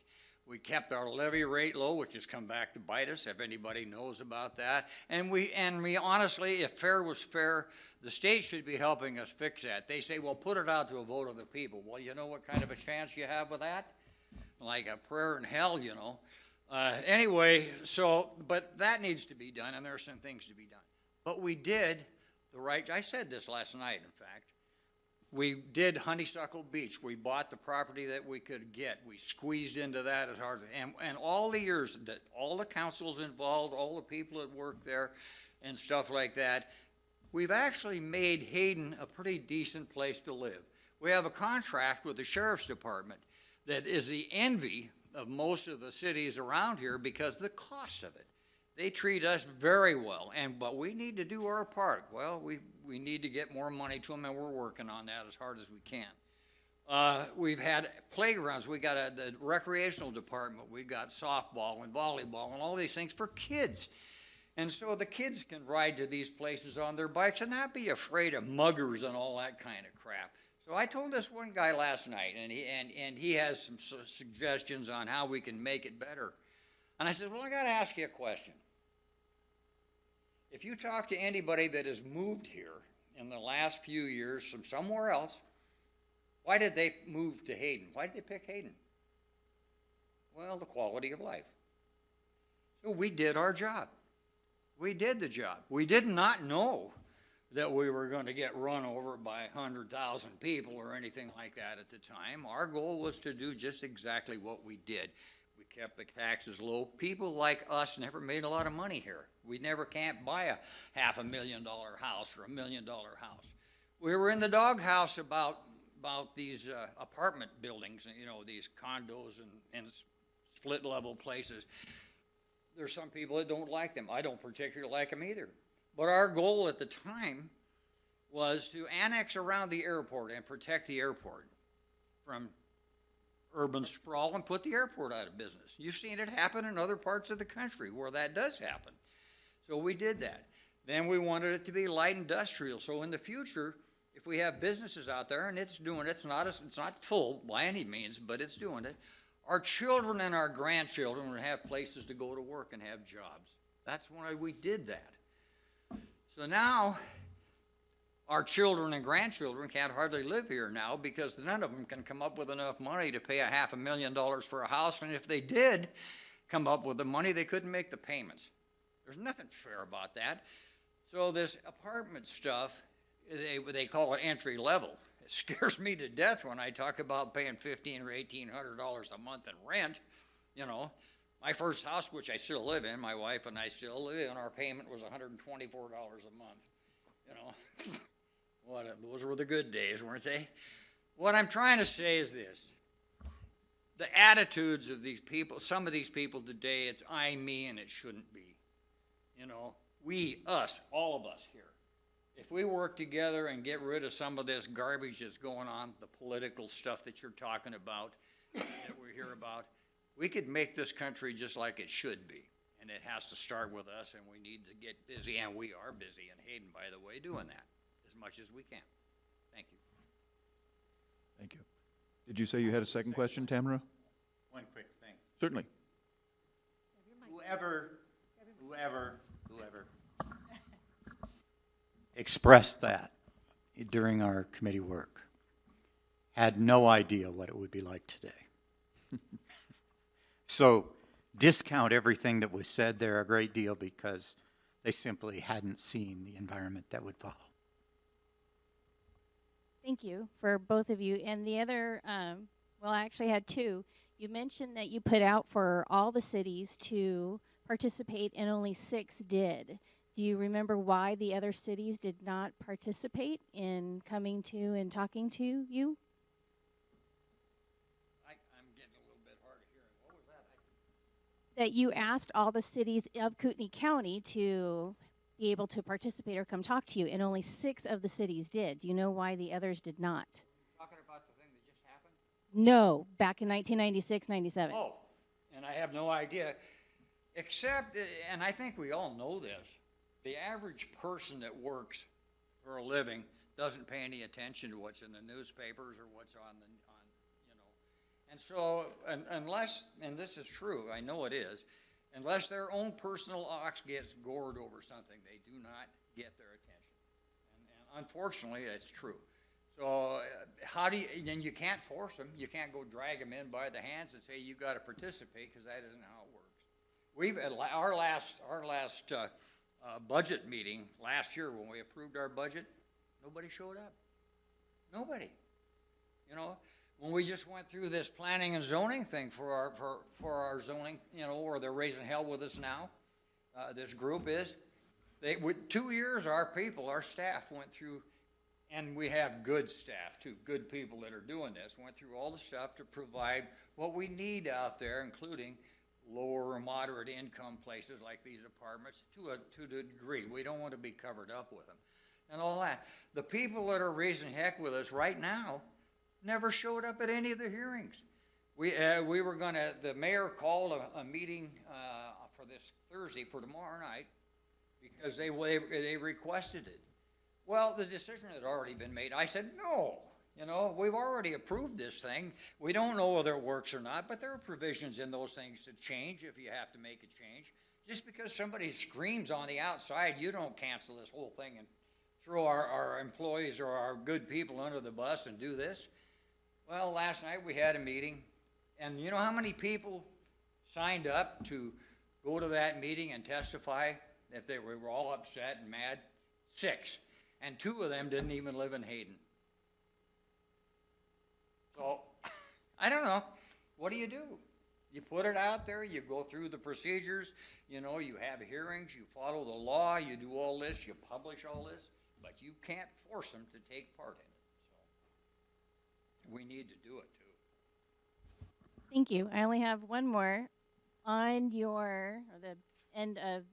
[SPEAKER 7] We kept our levy rate low, which has come back to bite us, if anybody knows about that. And we honestly, if fair was fair, the state should be helping us fix that. They say, well, put it out to a vote of the people. Well, you know what kind of a chance you have with that? Like a prayer in hell, you know. Anyway, but that needs to be done, and there are some things to be done. But we did I said this last night, in fact. We did Honeysuckle Beach. We bought the property that we could get. We squeezed into that as hard as, and all the years that all the councils involved, all the people that work there and stuff like that, we've actually made Hayden a pretty decent place to live. We have a contract with the sheriff's department that is the envy of most of the cities around here because of the cost of it. They treat us very well, but we need to do our part. Well, we need to get more money to them, and we're working on that as hard as we can. We've had playgrounds. We got the recreational department. We got softball and volleyball and all these things for kids. And so the kids can ride to these places on their bikes and not be afraid of muggers and all that kind of crap. So I told this one guy last night, and he has some suggestions on how we can make it better. And I said, well, I got to ask you a question. If you talk to anybody that has moved here in the last few years from somewhere else, why did they move to Hayden? Why did they pick Hayden? Well, the quality of life. So we did our job. We did the job. We did not know that we were going to get run over by 100,000 people or anything like that at the time. Our goal was to do just exactly what we did. We kept the taxes low. People like us never made a lot of money here. We never can't buy a $500,000 house or $1 million house. We were in the doghouse about about these apartment buildings, you know, these condos and split level places. There's some people that don't like them. I don't particularly like them either. But our goal at the time was to annex around the airport and protect the airport from urban sprawl and put the airport out of business. You've seen it happen in other parts of the country where that does happen. So we did that. Then we wanted it to be light industrial. So in the future, if we have businesses out there, and it's doing it, it's not full by any means, but it's doing it, our children and our grandchildren would have places to go to work and have jobs. That's why we did that. So now, our children and grandchildren can't hardly live here now because none of them can come up with enough money to pay $500,000 for a house, and if they did come up with the money, they couldn't make the payments. There's nothing fair about that. So this apartment stuff, they call it entry level. It scares me to death when I talk about paying $1,500 or $1,800 a month in rent. You know, my first house, which I still live in, my wife and I still live in, our payment was $124 a month. You know. Those were the good days, weren't they? What I'm trying to say is this. The attitudes of these people, some of these people today, it's I, me, and it shouldn't be. You know, we, us, all of us here. If we work together and get rid of some of this garbage that's going on, the political stuff that you're talking about, that we hear about, we could make this country just like it should be. And it has to start with us, and we need to get busy, and we are busy in Hayden, by the way, doing that. As much as we can. Thank you.
[SPEAKER 1] Thank you. Did you say you had a second question, Tamara?
[SPEAKER 5] One quick thing.
[SPEAKER 1] Certainly.
[SPEAKER 5] Whoever expressed that during our committee work had no idea what it would be like today. So discount everything that was said there a great deal because they simply hadn't seen the environment that would follow.
[SPEAKER 9] Thank you for both of you. And the other, well, I actually had two. You mentioned that you put out for all the cities to participate and only 6 did. Do you remember why the other cities did not participate in coming to and talking to you?
[SPEAKER 7] I'm getting a little bit hard of hearing. What was that?
[SPEAKER 9] That you asked all the cities of Kootenai County to be able to participate or come talk to you, and only 6 of the cities did. Do you know why the others did not?
[SPEAKER 7] Talking about the thing that just happened?
[SPEAKER 9] No, back in 1996, 97.
[SPEAKER 7] Oh, and I have no idea, except, and I think we all know this, the average person that works for a living doesn't pay any attention to what's in the newspapers or what's on the, you know. And so, unless, and this is true, I know it is, unless their own personal ox gets gored over something, they do not get their attention. And unfortunately, that's true. So how do you, then you can't force them. You can't go drag them in by the hands and say, you got to participate, because that isn't how it works. We've, at our last budget meeting last year when we approved our budget, nobody showed up. Nobody. You know, when we just went through this planning and zoning thing for our zoning, you know, where they're raising hell with us now, this group is, with 2 years, our people, our staff went through, and we have good staff too, good people that are doing this, went through all the stuff to provide what we need out there, including lower or moderate income places like these apartments to a degree. We don't want to be covered up with them and all that. The people that are raising heck with us right now never showed up at any of the hearings. We were gonna, the mayor called a meeting for this Thursday, for tomorrow night, because they requested it. Well, the decision had already been made. I said, no, you know, we've already approved this thing. We don't know whether it works or not, but there are provisions in those things to change if you have to make a change. Just because somebody screams on the outside, you don't cancel this whole thing and throw our employees or our good people under the bus and do this. Well, last night we had a meeting, and you know how many people signed up to go to that meeting and testify that they were all upset and mad? 6. And 2 of them didn't even live in Hayden. So, I don't know. What do? You put it out there, you go through the procedures, you know, you have hearings, you follow the law, you do all this, you publish all this, but you can't force them to take part in it. we need to do it too.
[SPEAKER 9] Thank you. I only have one more. On your, or the end of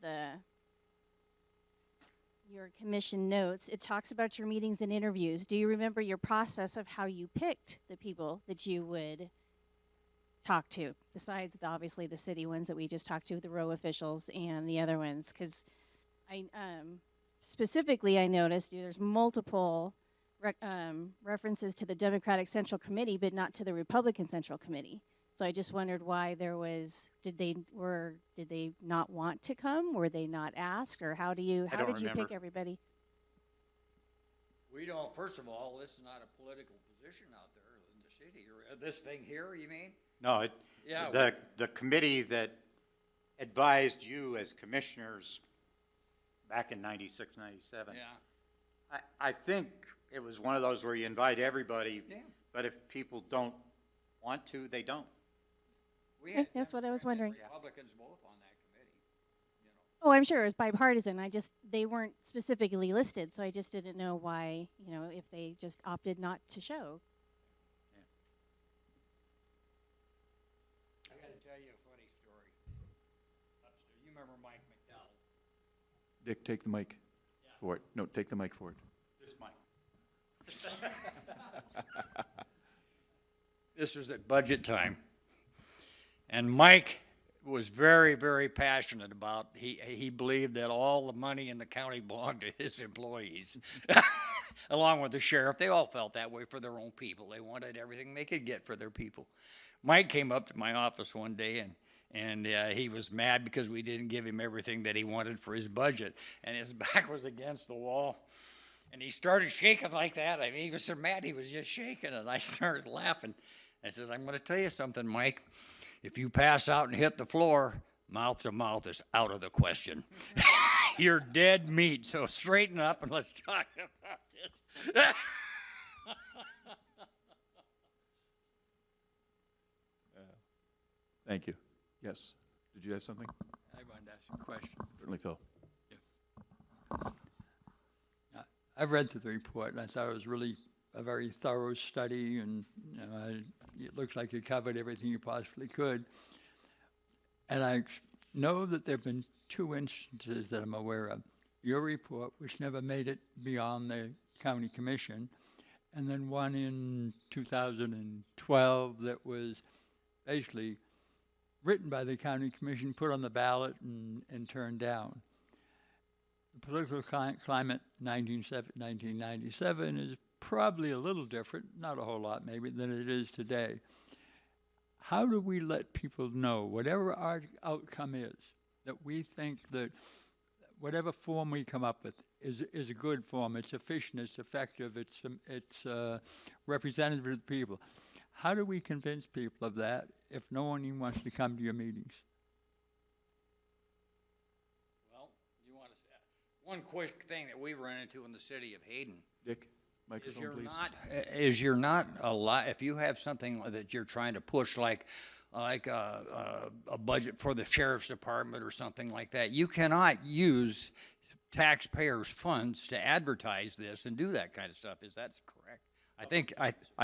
[SPEAKER 9] your commission notes, it talks about your meetings and interviews. Do you remember your process of how you picked the people that you would talk to, besides obviously the city ones that we just talked to, the row officials and the other ones? Because I specifically I noticed there's multiple references to the Democratic Central Committee, but not to the Republican Central Committee. So I just wondered why there was. Did they not want to come? Were they not asked, or how did you
[SPEAKER 5] remember.
[SPEAKER 9] pick everybody?
[SPEAKER 7] We don't, first of all, this is not a political position out there in the city, or this thing here, you mean?
[SPEAKER 5] No,
[SPEAKER 7] Yeah,
[SPEAKER 5] the committee that advised you as commissioners back in 96, 97.
[SPEAKER 7] Yeah,
[SPEAKER 5] I think it was one of those where you invite everybody,
[SPEAKER 7] yeah.
[SPEAKER 5] but if people don't want to, they don't.
[SPEAKER 7] We
[SPEAKER 9] Okay,
[SPEAKER 7] had
[SPEAKER 9] that's what I was
[SPEAKER 7] Democrats and
[SPEAKER 9] wondering.
[SPEAKER 7] Republicans both on that committee, you know.
[SPEAKER 9] Oh, I'm sure it was bipartisan. They weren't specifically listed, so I just didn't know why. If they just opted not to show.
[SPEAKER 7] I gotta tell you a funny story. Upstairs, you remember Mike McDowell?
[SPEAKER 1] Dick, take the mic for it. No, take the mic for it.
[SPEAKER 5] This mic.
[SPEAKER 7] This was at budget time. And Mike was very, very passionate about, he believed that all the money in the county belonged to his employees, along with the sheriff. They all felt that way for their own people. They wanted everything they could get for their people. Mike came up to my office one day, and he was mad because we didn't give him everything that he wanted for his budget. And his back was against the wall. And he started shaking like that. I mean, he was so mad he was just shaking, and I started laughing. I says, I'm going to tell you something, Mike. If you pass out and hit the floor, mouth to mouth is out of the question. You're dead meat, so straighten up and let's talk about this.
[SPEAKER 1] Thank you. Yes. Did you have something?
[SPEAKER 4] I wanted to ask you a question.
[SPEAKER 1] Certainly, Phil.
[SPEAKER 4] I've read through the report, and I thought it was really a very thorough study, and it looks like you covered everything you possibly could. And I know that there have been 2 instances that I'm aware of. Your report, which never made it beyond the county commission, and then one in 2012 that was basically written by the county commission, put on the ballot, and turned down. The political climate 1997 is probably a little different, not a whole lot maybe, than it is today. How do we let people know, whatever our outcome is, that we think that whatever form we come up with is a good form, it's efficient, it's effective, it's representative of the people? How do we convince people of that if no one even wants to come to your meetings?
[SPEAKER 7] Well, you want to say, one quick thing that we run into in the city of Hayden
[SPEAKER 1] Dick,
[SPEAKER 7] is
[SPEAKER 1] microphone, please.
[SPEAKER 7] you're not allowed, if you have something that you're trying to push, like a budget for the sheriff's department or something like that, you cannot use taxpayers' funds to advertise this and do that kind of stuff. Is that correct? I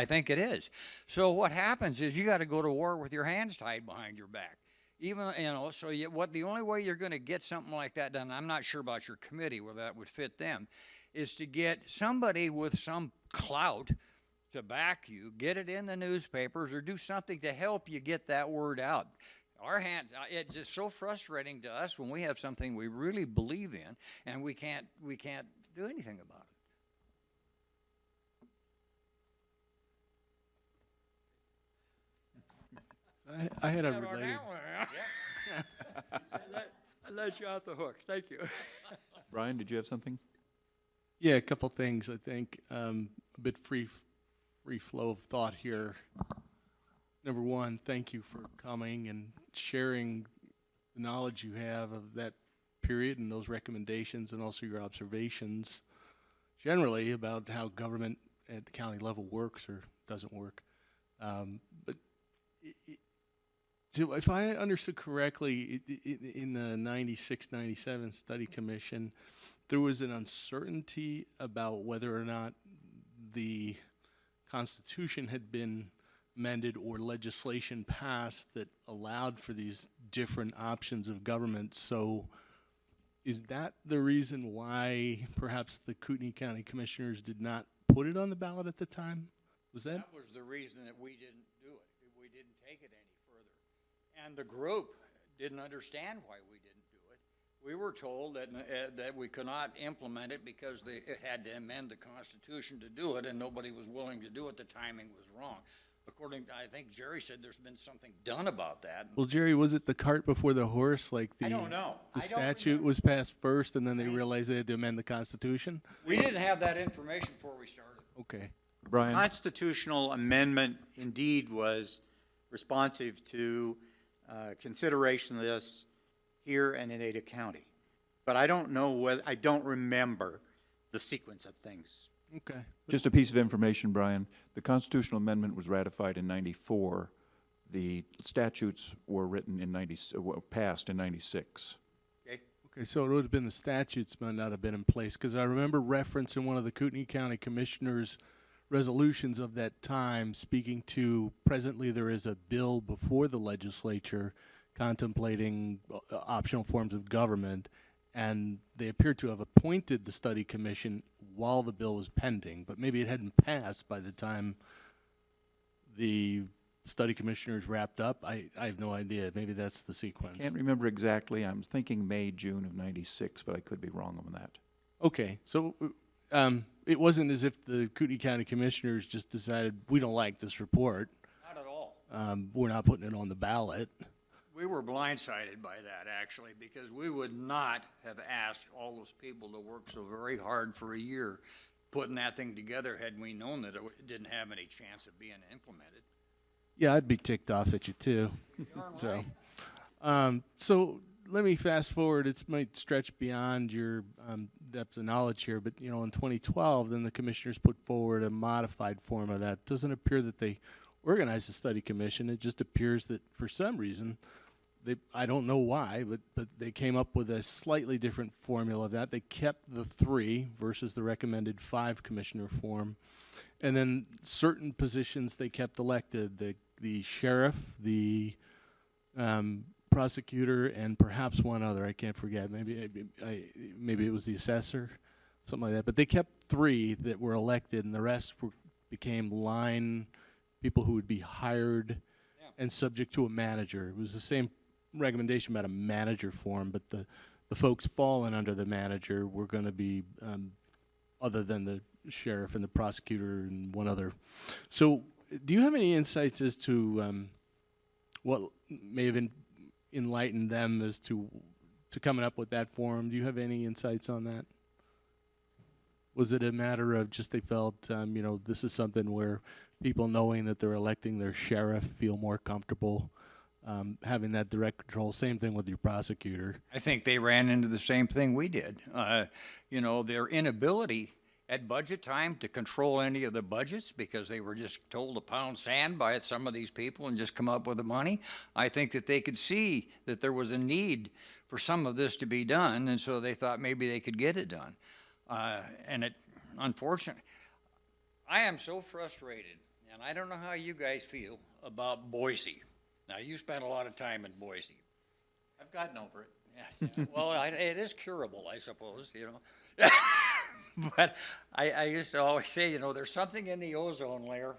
[SPEAKER 7] think it is. So what happens is you got to go to war with your hands tied behind your back. Even, so the only way you're going to get something like that done, I'm not sure about your committee whether that would fit them, is to get somebody with some clout to back you, get it in the newspapers, or do something to help you get that word out. Our hands, it's just so frustrating to us when we have something we really believe in and we can't do anything about it.
[SPEAKER 2] I had a related.
[SPEAKER 4] I let you off the hook. Thank you.
[SPEAKER 1] Brian, did you have something?
[SPEAKER 2] Yeah, a couple things. I think a bit free flow of thought here. Number one, thank you for coming and sharing the knowledge you have of that period and those recommendations, and also your observations generally about how government at the county level works or doesn't work. But so if I understood correctly, in the 96, 97 study commission, there was an uncertainty about whether or not the Constitution had been amended or legislation passed that allowed for these different options of government. So is that the reason why perhaps the Kootenai County Commissioners did not put it on the ballot at the time? Was that?
[SPEAKER 7] That was the reason that we didn't do it. We didn't take it any further. And the group didn't understand why we didn't do it. We were told that we could not implement it because it had to amend the Constitution to do it, and nobody was willing to do it. The timing was wrong. According, I think Jerry said there's been something done about that.
[SPEAKER 2] Well, Jerry, was it the cart before the horse? Like
[SPEAKER 5] I don't know.
[SPEAKER 2] The
[SPEAKER 5] I don't
[SPEAKER 2] statute
[SPEAKER 5] remember.
[SPEAKER 2] was passed first, and then they realized they had to amend the Constitution?
[SPEAKER 7] We didn't have that information before we started.
[SPEAKER 2] Okay.
[SPEAKER 1] Brian?
[SPEAKER 5] Constitutional amendment indeed was responsive to consideration of this here and in Ada County. But I don't know whether, I don't remember the sequence of things.
[SPEAKER 2] Okay.
[SPEAKER 1] Just a piece of information, Brian. The constitutional amendment was ratified in 94. The statutes were written in passed in 96.
[SPEAKER 5] Okay?
[SPEAKER 2] Okay, so it would have been the statutes might not have been in place, because I remember reference in one of the Kootenai County Commissioners' resolutions of that time speaking to presently there is a bill before the legislature contemplating optional forms of government, and they appear to have appointed the study commission while the bill was pending, but maybe it hadn't passed by the time the study commissioners wrapped up. I have no idea. Maybe that's the sequence.
[SPEAKER 1] Can't remember exactly. I'm thinking May, June of 96, but I could be wrong on that.
[SPEAKER 2] Okay, so it wasn't as if the Kootenai County Commissioners just decided, we don't like this report.
[SPEAKER 7] Not at all.
[SPEAKER 2] We're not putting it on the ballot.
[SPEAKER 7] We were blindsided by that, actually, because we would not have asked all those people to work so very hard for a year putting that thing together had we known that it didn't have any chance of being implemented.
[SPEAKER 2] Yeah, I'd be ticked off at you too.
[SPEAKER 7] Darn
[SPEAKER 2] So let me fast forward. It might stretch beyond your depth of knowledge here, but in 2012, then the commissioners put forward a modified form of that. It doesn't appear that they organized a study commission. It just appears that for some reason, I don't know why, but they came up with a slightly different formula of that. They kept the 3 versus the recommended 5 commissioner form. And then certain positions they kept elected, the sheriff, the prosecutor, and perhaps one other. I can't forget. Maybe it was the assessor, something like that. But they kept 3 that were elected, and the rest became line people who would be hired and subject to a manager. It was the same recommendation about a manager form, but the folks falling under the manager were going to be other than the sheriff and the prosecutor and one other. So do you have any insights as to what may have enlightened them as to coming up with that form? Do you have any insights on that? Was it a matter of just they felt, this is something where people knowing that they're electing their sheriff feel more comfortable having that direct control? Same thing with your prosecutor.
[SPEAKER 7] I think they ran into the same thing we did. Their inability at budget time to control any of the budgets because they were just told to pound sand by some of these people and just come up with the money. I think that they could see that there was a need for some of this to be done, and so they thought maybe they could get it done. Unfortunately, I am so frustrated, and I don't know how you guys feel about Boise. Now, you spent a lot of time in Boise.
[SPEAKER 5] I've gotten over it.
[SPEAKER 7] Yeah. Well, it is curable, I suppose, But I used to always say, there's something in the ozone layer.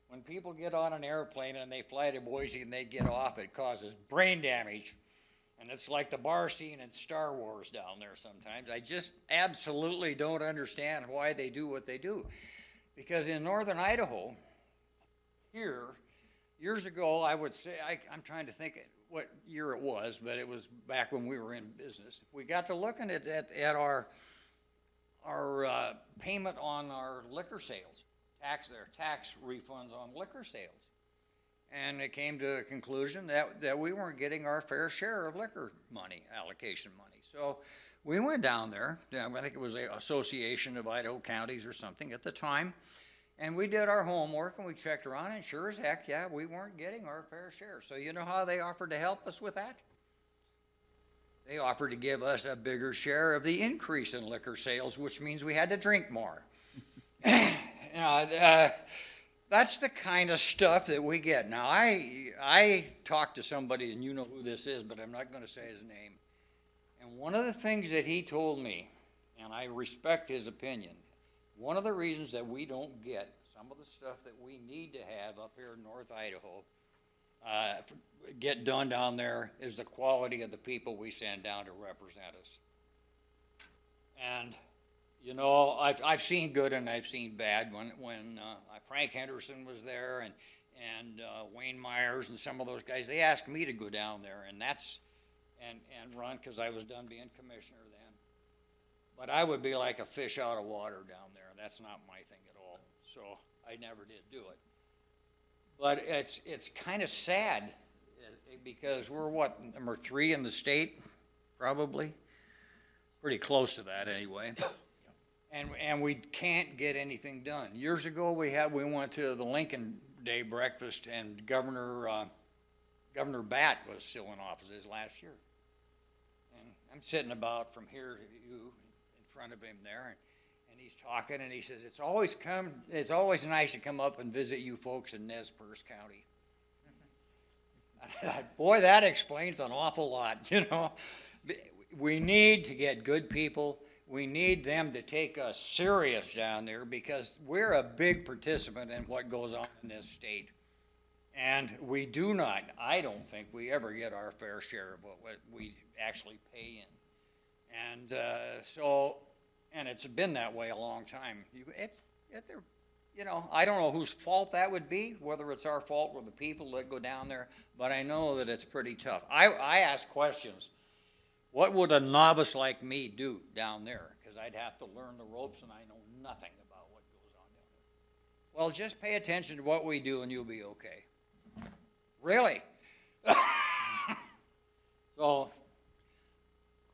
[SPEAKER 7] When people get on an airplane and they fly to Boise and they get off, it causes brain damage. And it's like the bar scene in Star Wars down there sometimes. I just absolutely don't understand why they do what they do. Because in northern Idaho, here, years ago, I would say, I'm trying to think what year it was, but it was back when we were in business. We got to looking at our payment on our liquor sales, tax refunds on liquor sales. And it came to a conclusion that we weren't getting our fair share of liquor money, allocation money. So we went down there, I think it was the Association of Idaho Counties or something at the time, and we did our homework and we checked around, and sure as heck, we weren't getting our fair share. So you know how they offered to help us with that? They offered to give us a bigger share of the increase in liquor sales, which means we had to drink more. That's the kind of stuff that we get. Now, I talked to somebody, and you know who this is, but I'm not going to say his name. And one of the things that he told me, and I respect his opinion, one of the reasons that we don't get some of the stuff that we need to have up here in North Idaho, get done down there, is the quality of the people we send down to represent us. And you know, I've seen good and I've seen bad. When Frank Henderson was there and Wayne Myers and some of those guys, they asked me to go down there and run, because I was done being commissioner then. But I would be like a fish out of water down there. That's not my thing at all. So I never did do it. But it's kind of sad because we're what, number 3 in the state, probably, pretty close to that anyway. And we can't get anything done. Years ago, we went to the Lincoln Day breakfast, and Governor Bat was still in office his last year. And I'm sitting about from here to you, in front of him there, and he's talking, and he says, it's always nice to come up and visit you folks in Nez Perce County. Boy, that explains an awful lot, you know. We need to get good people. We need them to take us serious down there, because we're a big participant in what goes on in this state. And we do not, I don't think we ever get our fair share of what we actually pay in. And and it's been that way a long time. You know, I don't know whose fault that would be, whether it's our fault or the people that go down there, but I know that it's pretty tough. I ask questions. What would a novice like me do down there? Because I'd have to learn the ropes, and I know nothing about what goes on down there. Well, just pay attention to what we do, and you'll be okay. Really? So,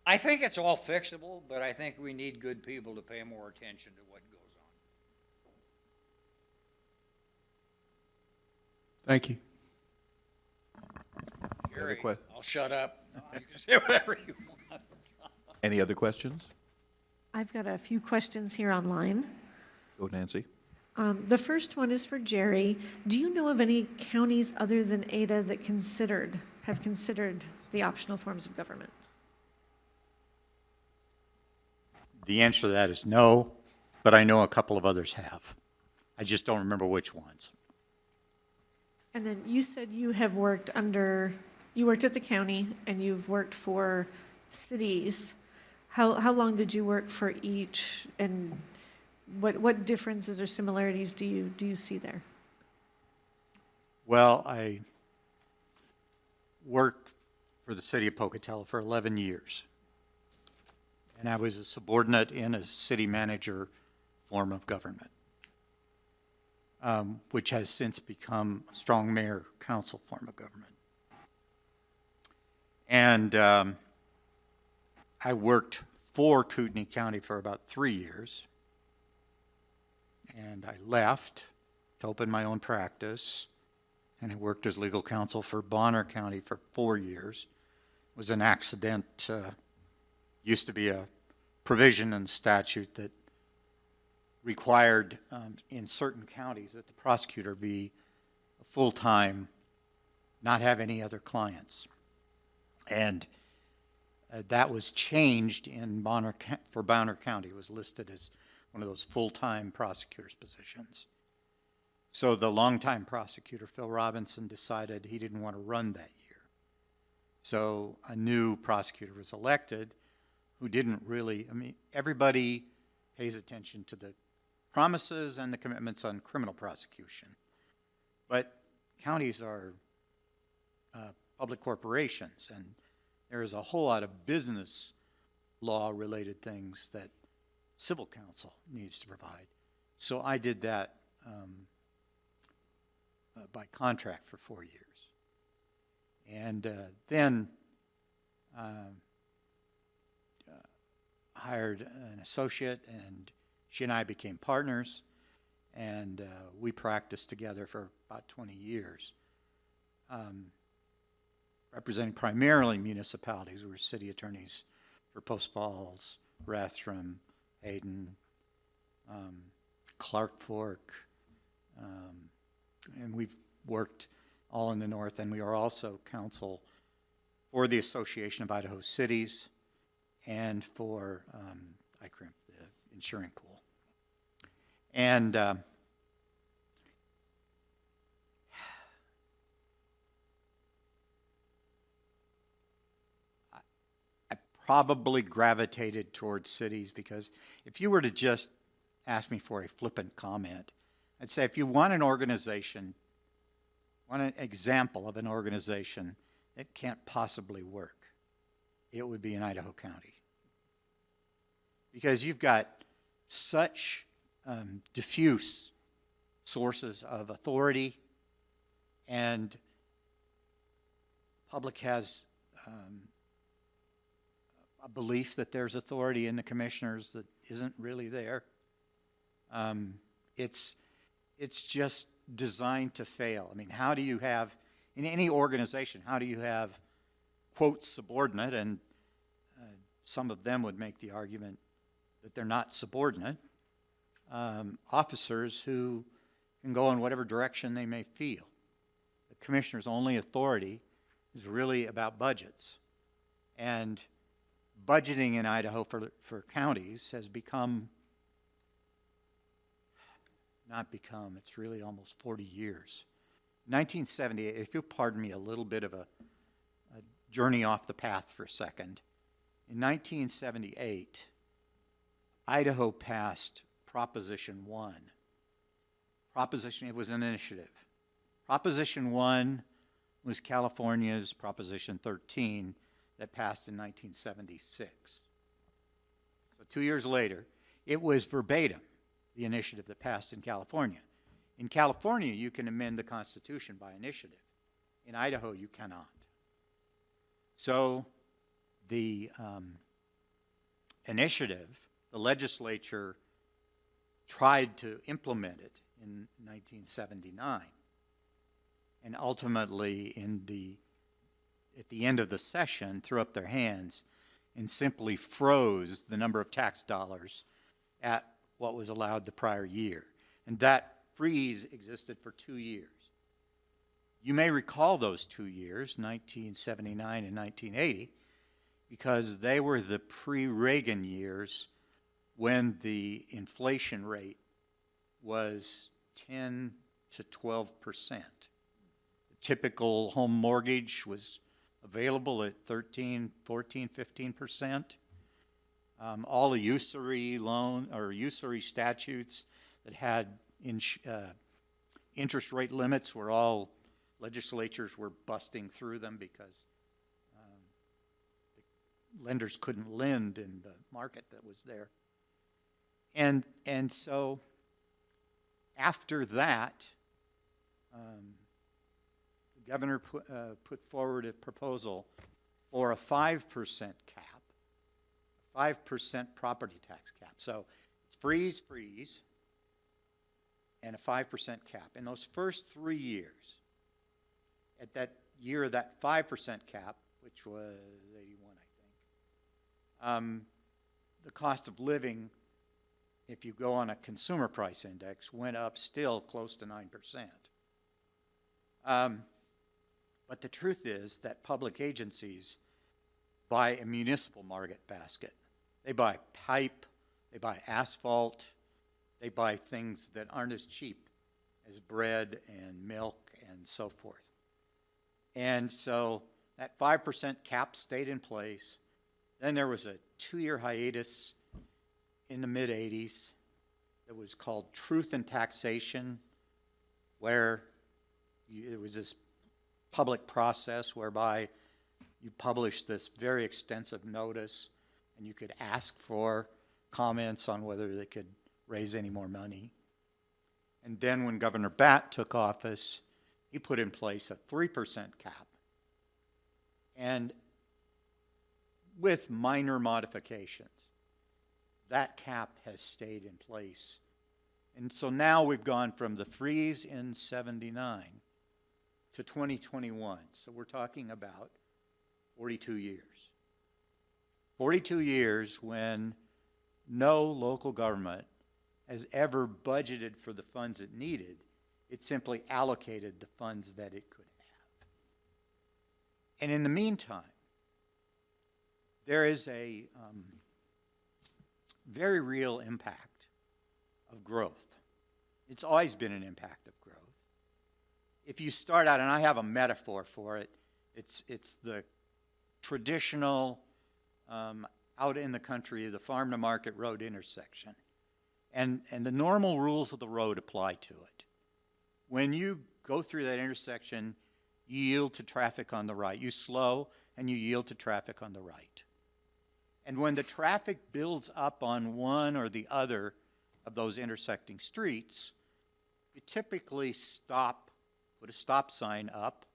[SPEAKER 7] I think it's all fixable, but I think we need good people to pay more attention to what goes on.
[SPEAKER 2] Thank you.
[SPEAKER 7] Gary,
[SPEAKER 1] que-
[SPEAKER 7] I'll shut up. You can say whatever you want.
[SPEAKER 1] Any other questions?
[SPEAKER 6] I've got a few questions here online.
[SPEAKER 1] Go, Nancy.
[SPEAKER 6] The first one is for Jerry. Do you know of any counties other than Ada that have considered the optional forms of government?
[SPEAKER 5] The answer to that is no, but I know a couple of others have. I just don't remember which ones.
[SPEAKER 6] And then you said you worked at the county and you've worked for cities. How long did you work for each, and what differences or similarities do you see there?
[SPEAKER 5] Well, I worked for the city of Pocatello for 11 years. And I was a subordinate in a city manager form of government, which has since become a strong mayor council form of government. And I worked for Kootenai County for about 3 years. And I left to open my own practice. And I worked as legal counsel for Bonner County for 4 years. It was an accident. Used to be a provision in the statute that required in certain counties that the prosecutor be full-time, not have any other clients. And that was changed in for Bonner County. It was listed as one of those full-time prosecutor's positions. So the longtime prosecutor, Phil Robinson, decided he didn't want to run that year. So a new prosecutor was elected who didn't really, everybody pays attention to the promises and the commitments on criminal prosecution. But counties are public corporations, and there is a whole lot of business law-related things that civil counsel needs to provide. So I did that by contract for 4 years. And then hired an associate, and she and I became partners, and we practiced together for about 20 years, representing primarily municipalities. We were city attorneys for Post Falls, Rathdrum, Hayden, Clark Fork, and we've worked all in the north, and we are also counsel for the Association of Idaho Cities and for ICRIMP, the insuring pool. And I probably gravitated towards cities because if you were to just ask me for a flippant comment, I'd say if you want an organization, want an example of an organization that can't possibly work, it would be in Idaho County. Because you've got such diffuse sources of authority, and the public has a belief that there's authority in the commissioners that isn't really there. It's just designed to fail. I mean, how do you have, in any organization, how do you have, quote, subordinate, and some of them would make the argument that they're not subordinate, officers who can go in whatever direction they may feel. The commissioner's only authority is really about budgets. And budgeting in Idaho for counties has become, not become, it's really almost 40 years. 1978, if you'll pardon me a little bit of a journey off the path for a second. In 1978, Idaho passed Proposition 1. It was an initiative. Proposition 1 was California's Proposition 13 that passed in 1976. So 2 years later, it was verbatim the initiative that passed in California. In California, you can amend the Constitution by initiative. In Idaho, you cannot. So the initiative, the legislature tried to implement it in 1979, and ultimately at the end of the session threw up their hands and simply froze the number of tax dollars at what was allowed the prior year. And that freeze existed for 2 years. You may recall those 2 years, 1979 and 1980, because they were the pre-Reagan years when the inflation rate was 10 to 12%. The typical home mortgage was available at 13, 14, 15%. All the usury loan or usury statutes that had interest rate limits were all, legislatures were busting through them because the lenders couldn't lend in the market that was there. And so after that, the governor put forward a proposal for a 5% cap, 5% property tax cap. So it's freeze, and a 5% cap. In those first 3 years, at that year of that 5% cap, which was 81, I think, the cost of living, if you go on a consumer price index, went up still close to 9%. But the truth is that public agencies buy a municipal market basket. They buy pipe, they buy asphalt, they buy things that aren't as cheap as bread and milk and so forth. And so that 5% cap stayed in place. Then there was a 2-year hiatus in the mid-'80s that was called Truth in Taxation, where it was this public process whereby you published this very extensive notice and you could ask for comments on whether they could raise any more money. And then when Governor Batt took office, he put in place a 3% cap. And with minor modifications, that cap has stayed in place. And so now we've gone from the freeze in 79 to 2021. So we're talking about 42 years. 42 years when no local government has ever budgeted for the funds it needed It simply allocated the funds that it could have. And in the meantime, there is a very real impact of growth. It's always been an impact of growth. If you start out, and I have a metaphor for it, it's the traditional out in the country, the farm to market road intersection. And the normal rules of the road apply to it. When you go through that intersection, you yield to traffic on the right. You slow and you yield to traffic on the right. And when the traffic builds up on one or the other of those intersecting streets, you typically stop, put a stop sign up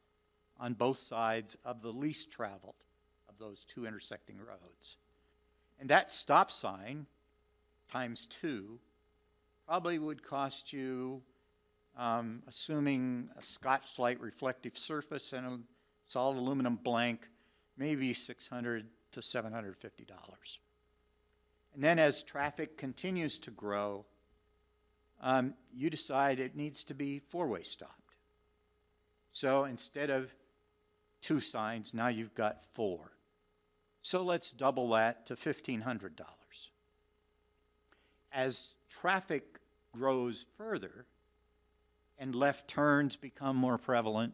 [SPEAKER 5] on both sides of the least traveled of those two intersecting roads. And that stop sign times 2 probably would cost you, assuming a Scotch-Lite reflective surface and a solid aluminum blank, maybe $600 to $750. And then as traffic continues to grow, you decide it needs to be four-way stopped. So instead of 2 signs, now you've got 4. So let's double that to $1,500. As traffic grows further and left turns become more prevalent,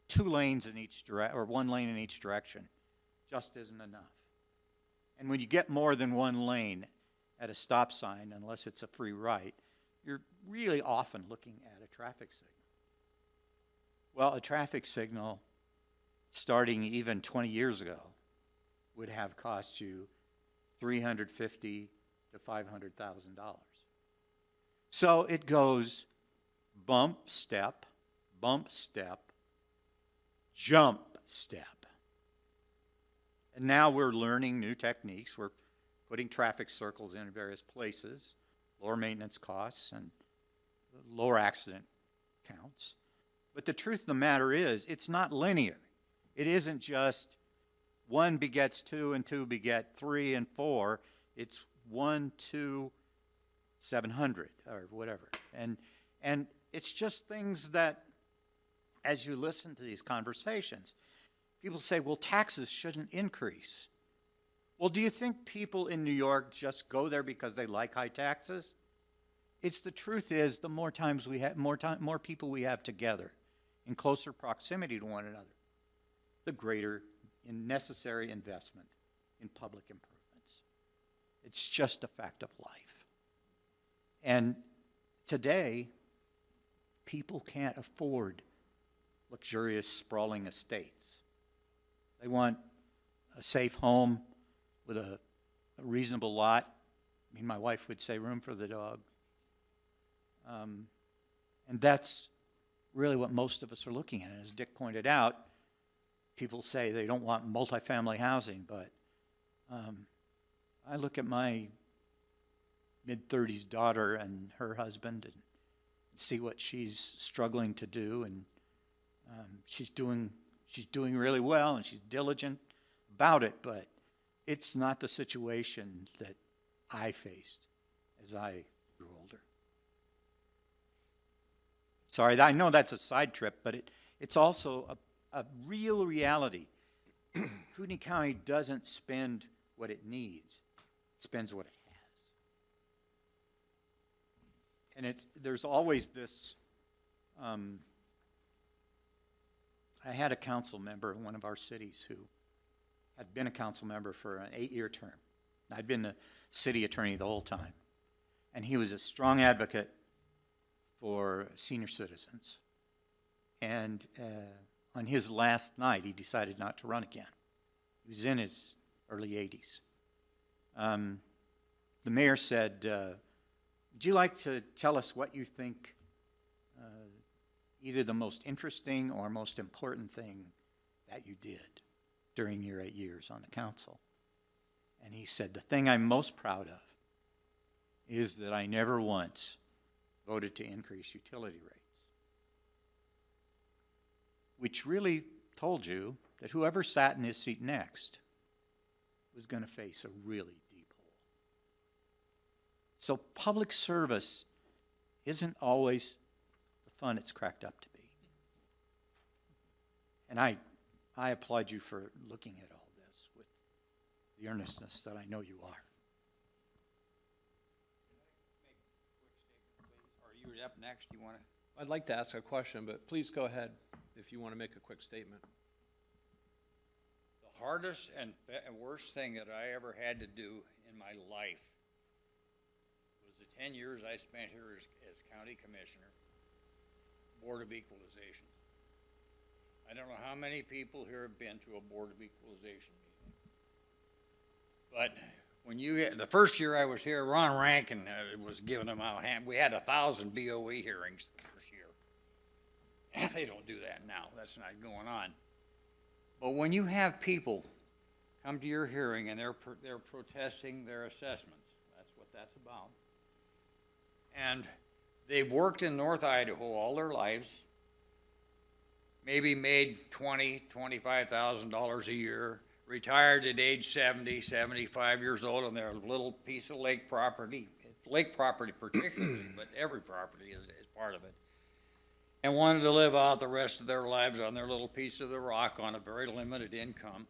[SPEAKER 5] 2 lanes in each direction, or 1 lane in each direction, just isn't enough. And when you get more than 1 lane at a stop sign, unless it's a free right, you're really often looking at a traffic signal. Well, a traffic signal, starting even 20 years ago, would have cost you $350,000 to $500,000. So it goes bump, step, jump, step. And now we're learning new techniques. We're putting traffic circles in various places, lower maintenance costs and lower accident counts. But the truth of the matter is, it's not linear. It isn't just 1 begets 2 and 2 beget 3 and 4. It's 1, 2, 700 or whatever. And it's just things that, as you listen to these conversations, people say, well, taxes shouldn't increase. Well, do you think people in New York just go there because they like high taxes? It's the truth is, the more times we have, more people we have together in closer proximity to one another, the greater necessary investment in public improvements. It's just a fact of life. And today, people can't afford luxurious, sprawling estates. They want a safe home with a reasonable lot. I mean, my wife would say room for the dog. And that's really what most of us are looking at. And as Dick pointed out, people say they don't want multifamily housing, but I look at my mid-30s daughter and her husband and see what she's struggling to do, and she's doing really well, and she's diligent about it, but it's not the situation that I faced as I grew older. Sorry, I know that's a side trip, but it's also a real reality. Kootenai County doesn't spend what it needs. It spends what it has. And there's always this, I had a council member in one of our cities who had been a council member for an 8-year term. I'd been the city attorney the whole time. And he was a strong advocate for senior citizens. And on his last night, he decided not to run again. He was in his early 80s. The mayor said, would you like to tell us what you think either the most interesting or most important thing that you did during your 8 years on the council? And he said, the thing I'm most proud of is that I never once voted to increase utility rates. Which really told you that whoever sat in his seat next was going to face a really deep hole. So public service isn't always the fun it's cracked up to be. And I applaud you for looking at all this with the earnestness that I know you are.
[SPEAKER 7] Are you up next? You want to?
[SPEAKER 10] I'd like to ask a question, but please go ahead if you want to make a quick statement.
[SPEAKER 7] The hardest and worst thing that I ever had to do in my life was the 10 years I spent here as county commissioner, Board of Equalization. I don't know how many people here have been to a Board of Equalization meeting. But when the first year I was here, Ron Rankin was giving them out. We had 1,000 BOE hearings the first year. They don't do that now. That's not going on. But when you have people come to your hearing and they're protesting their assessments, that's what that's about. And they've worked in North Idaho all their lives, maybe made $20,000-$25,000 a year, retired at age 70, 75 years old on their little piece of lake property particularly, but every property is part of it, and wanted to live out the rest of their lives on their little piece of the rock on a very limited income.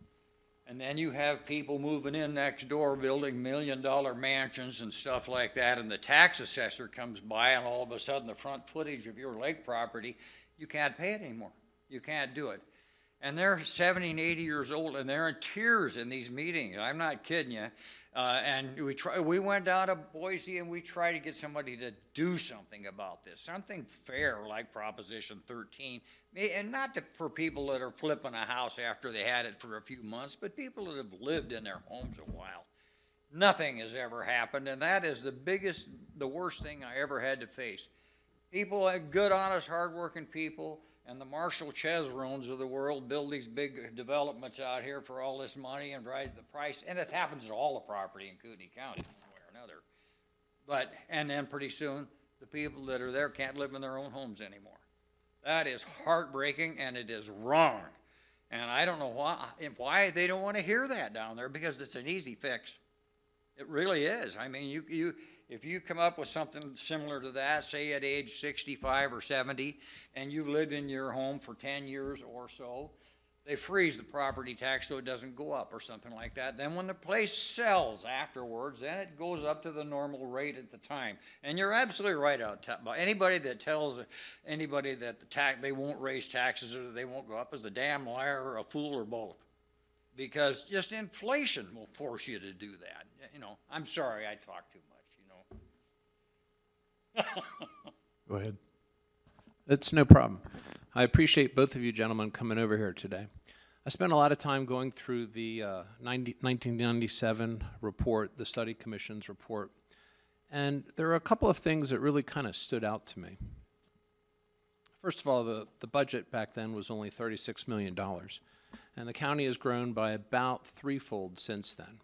[SPEAKER 7] And then you have people moving in next door, building $1 million mansions and stuff like that, and the tax assessor comes by, and all of a sudden the front footage of your lake property, you can't pay it anymore. You can't do it. And they're 70 and 80 years old, and they're in tears in these meetings. I'm not kidding you. And we went down to Boise, and we tried to get somebody to do something about this, something fair like Proposition 13, and not for people that are flipping a house after they had it for a few months, but people that have lived in their homes a while. Nothing has ever happened, and that is the worst thing I ever had to face. People, good, honest, hardworking people, and the Marshall Chesrones of the world build these big developments out here for all this money and rise the price, and it happens to all the property in Kootenai County, one way or another. And then pretty soon, the people that are there can't live in their own homes anymore. That is heartbreaking, and it is wrong. And I don't know why they don't want to hear that down there, because it's an easy fix. It really is. I mean, if you come up with something similar to that, say at age 65 or 70, and you've lived in your home for 10 years or so, they freeze the property tax so it doesn't go up or something like that. Then when the place sells afterwards, then it goes up to the normal rate at the time. And you're absolutely right about anybody that tells anybody that they won't raise taxes or that they won't go up is a damn liar or a fool or both. Because just inflation will force you to do that. You know, I'm sorry I talk too much, you know.
[SPEAKER 10] Go ahead. It's no problem. I appreciate both of you gentlemen coming over here today. I spent a lot of time going through the 1997 report, the Study Commission's report, and there are a couple of things that really kind of stood out to me. First of all, the budget back then was only $36 million, and the county has grown by about threefold since then.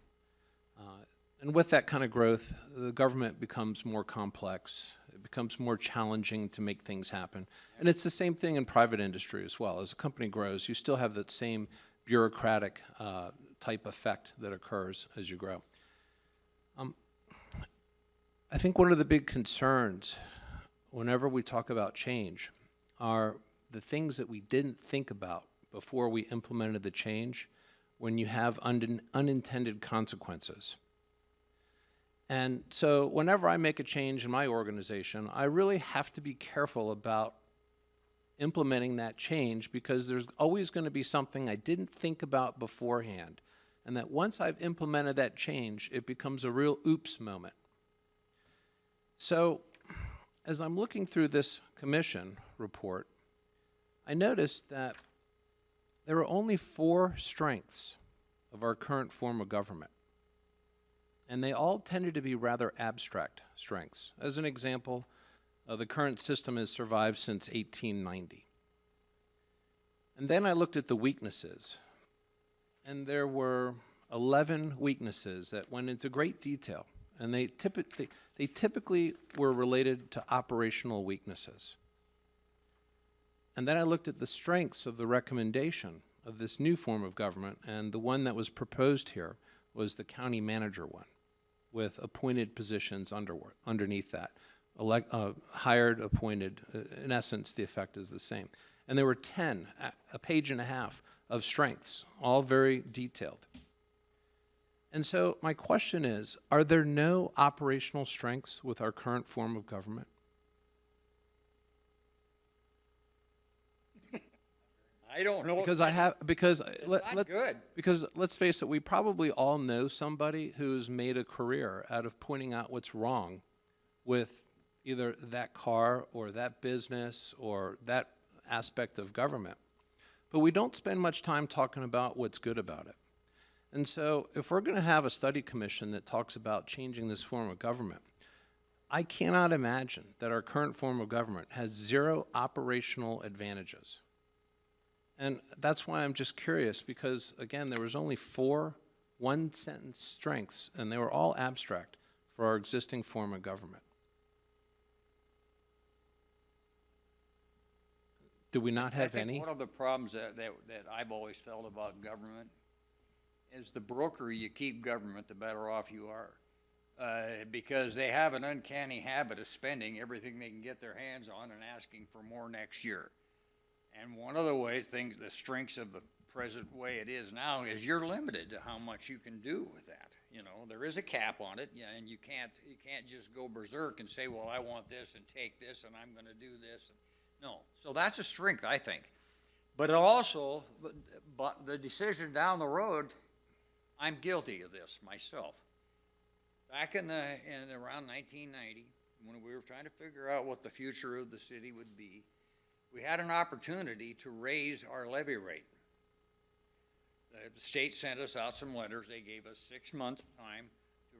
[SPEAKER 10] And with that kind of growth, the government becomes more complex. It becomes more challenging to make things happen. And it's the same thing in private industry as well. As a company grows, you still have that same bureaucratic type effect that occurs as you grow. I think one of the big concerns whenever we talk about change are the things that we didn't think about before we implemented the change when you have unintended consequences. And so whenever I make a change in my organization, I really have to be careful about implementing that change, because there's always going to be something I didn't think about beforehand. And that once I've implemented that change, it becomes a real oops moment. So as I'm looking through this commission report, I noticed that there are only 4 strengths of our current form of government. And they all tended to be rather abstract strengths. As an example, the current system has survived since 1890. And then I looked at the weaknesses, and there were 11 weaknesses that went into great detail, and they typically were related to operational weaknesses. And then I looked at the strengths of the recommendation of this new form of government, and the one that was proposed here was the county manager one, with appointed positions underneath that, hired, appointed. In essence, the effect is the same. And there were 10, a page and a half of strengths, all very detailed. And so my question is, are there no operational strengths with our current form of government?
[SPEAKER 7] I don't know.
[SPEAKER 10] Because
[SPEAKER 7] Not good.
[SPEAKER 10] because let's face it, we probably all know somebody who's made a career out of pointing out what's wrong with either that car or that business or that aspect of government. But we don't spend much time talking about what's good about it. And so if we're going to have a study commission that talks about changing this form of government, I cannot imagine that our current form of government has zero operational advantages. And that's why I'm just curious, because again, there was only 4 one-sentence strengths, and they were all abstract for our existing form of government. Do we not
[SPEAKER 7] I
[SPEAKER 10] have
[SPEAKER 7] think
[SPEAKER 10] any?
[SPEAKER 7] one of the problems that I've always felt about government is the broker you keep government, the better off you are. Because they have an uncanny habit of spending everything they can get their hands on and asking for more next year. And one of the ways the strengths of the present way it is now is you're limited to how much you can do with that. You know, there is a cap on it, yeah, and you can't just go berserk and say, well, I want this and take this and I'm going to do this. No, so that's a strength, I think. But it also, but the decision down the road, I'm guilty of this myself. Back in around 1990, when we were trying to figure out what the future of the city would be, we had an opportunity to raise our levy rate. The state sent us out some letters. They gave us 6 months time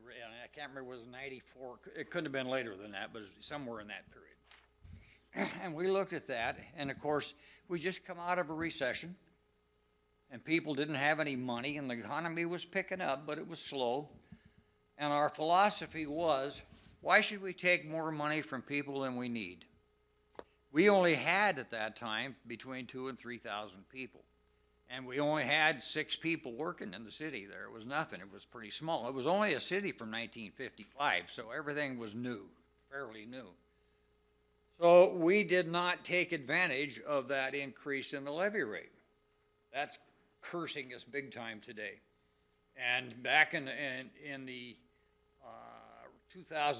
[SPEAKER 7] and I can't remember, it was 94. It couldn't have been later than that, but it was somewhere in that period. And we looked at that, and of course, we just come out of a recession, and people didn't have any money, and the economy was picking up, but it was slow. And our philosophy was, why should we take more money from people than we need? We only had at that time between 2,000 and 3,000 people. And we only had 6 people working in the city there. It was nothing. It was pretty small. It was only a city from 1955, so everything was new, fairly new. So we did not take advantage of that increase in the levy rate. That's cursing us big time today. And back in the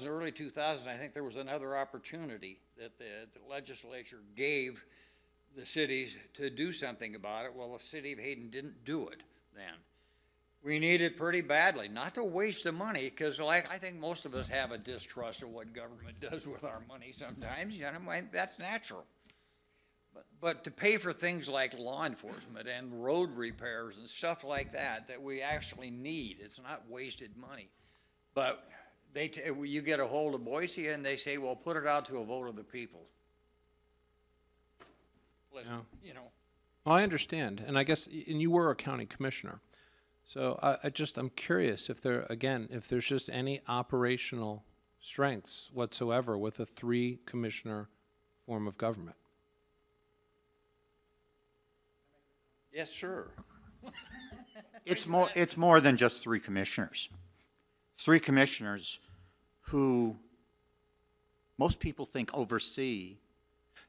[SPEAKER 7] early 2000s, I think there was another opportunity that the legislature gave the cities to do something about it. Well, the city of Hayden didn't do it then. We need it pretty badly, not to waste the money, because I think most of us have a distrust of what government does with our money sometimes. You know, that's natural. But to pay for things like law enforcement and road repairs and stuff like that we actually need, it's not wasted money. But you get a hold of Boise and they say, well, put it out to a vote of the people.
[SPEAKER 10] Yeah.
[SPEAKER 7] You know.
[SPEAKER 10] Well, I understand, and I guess, and you were a county commissioner, so I'm curious if there's just any operational strengths whatsoever with a 3-commissioner form of government.
[SPEAKER 7] Yes, sir.
[SPEAKER 5] It's more than just 3 commissioners. 3 commissioners who most people think oversee.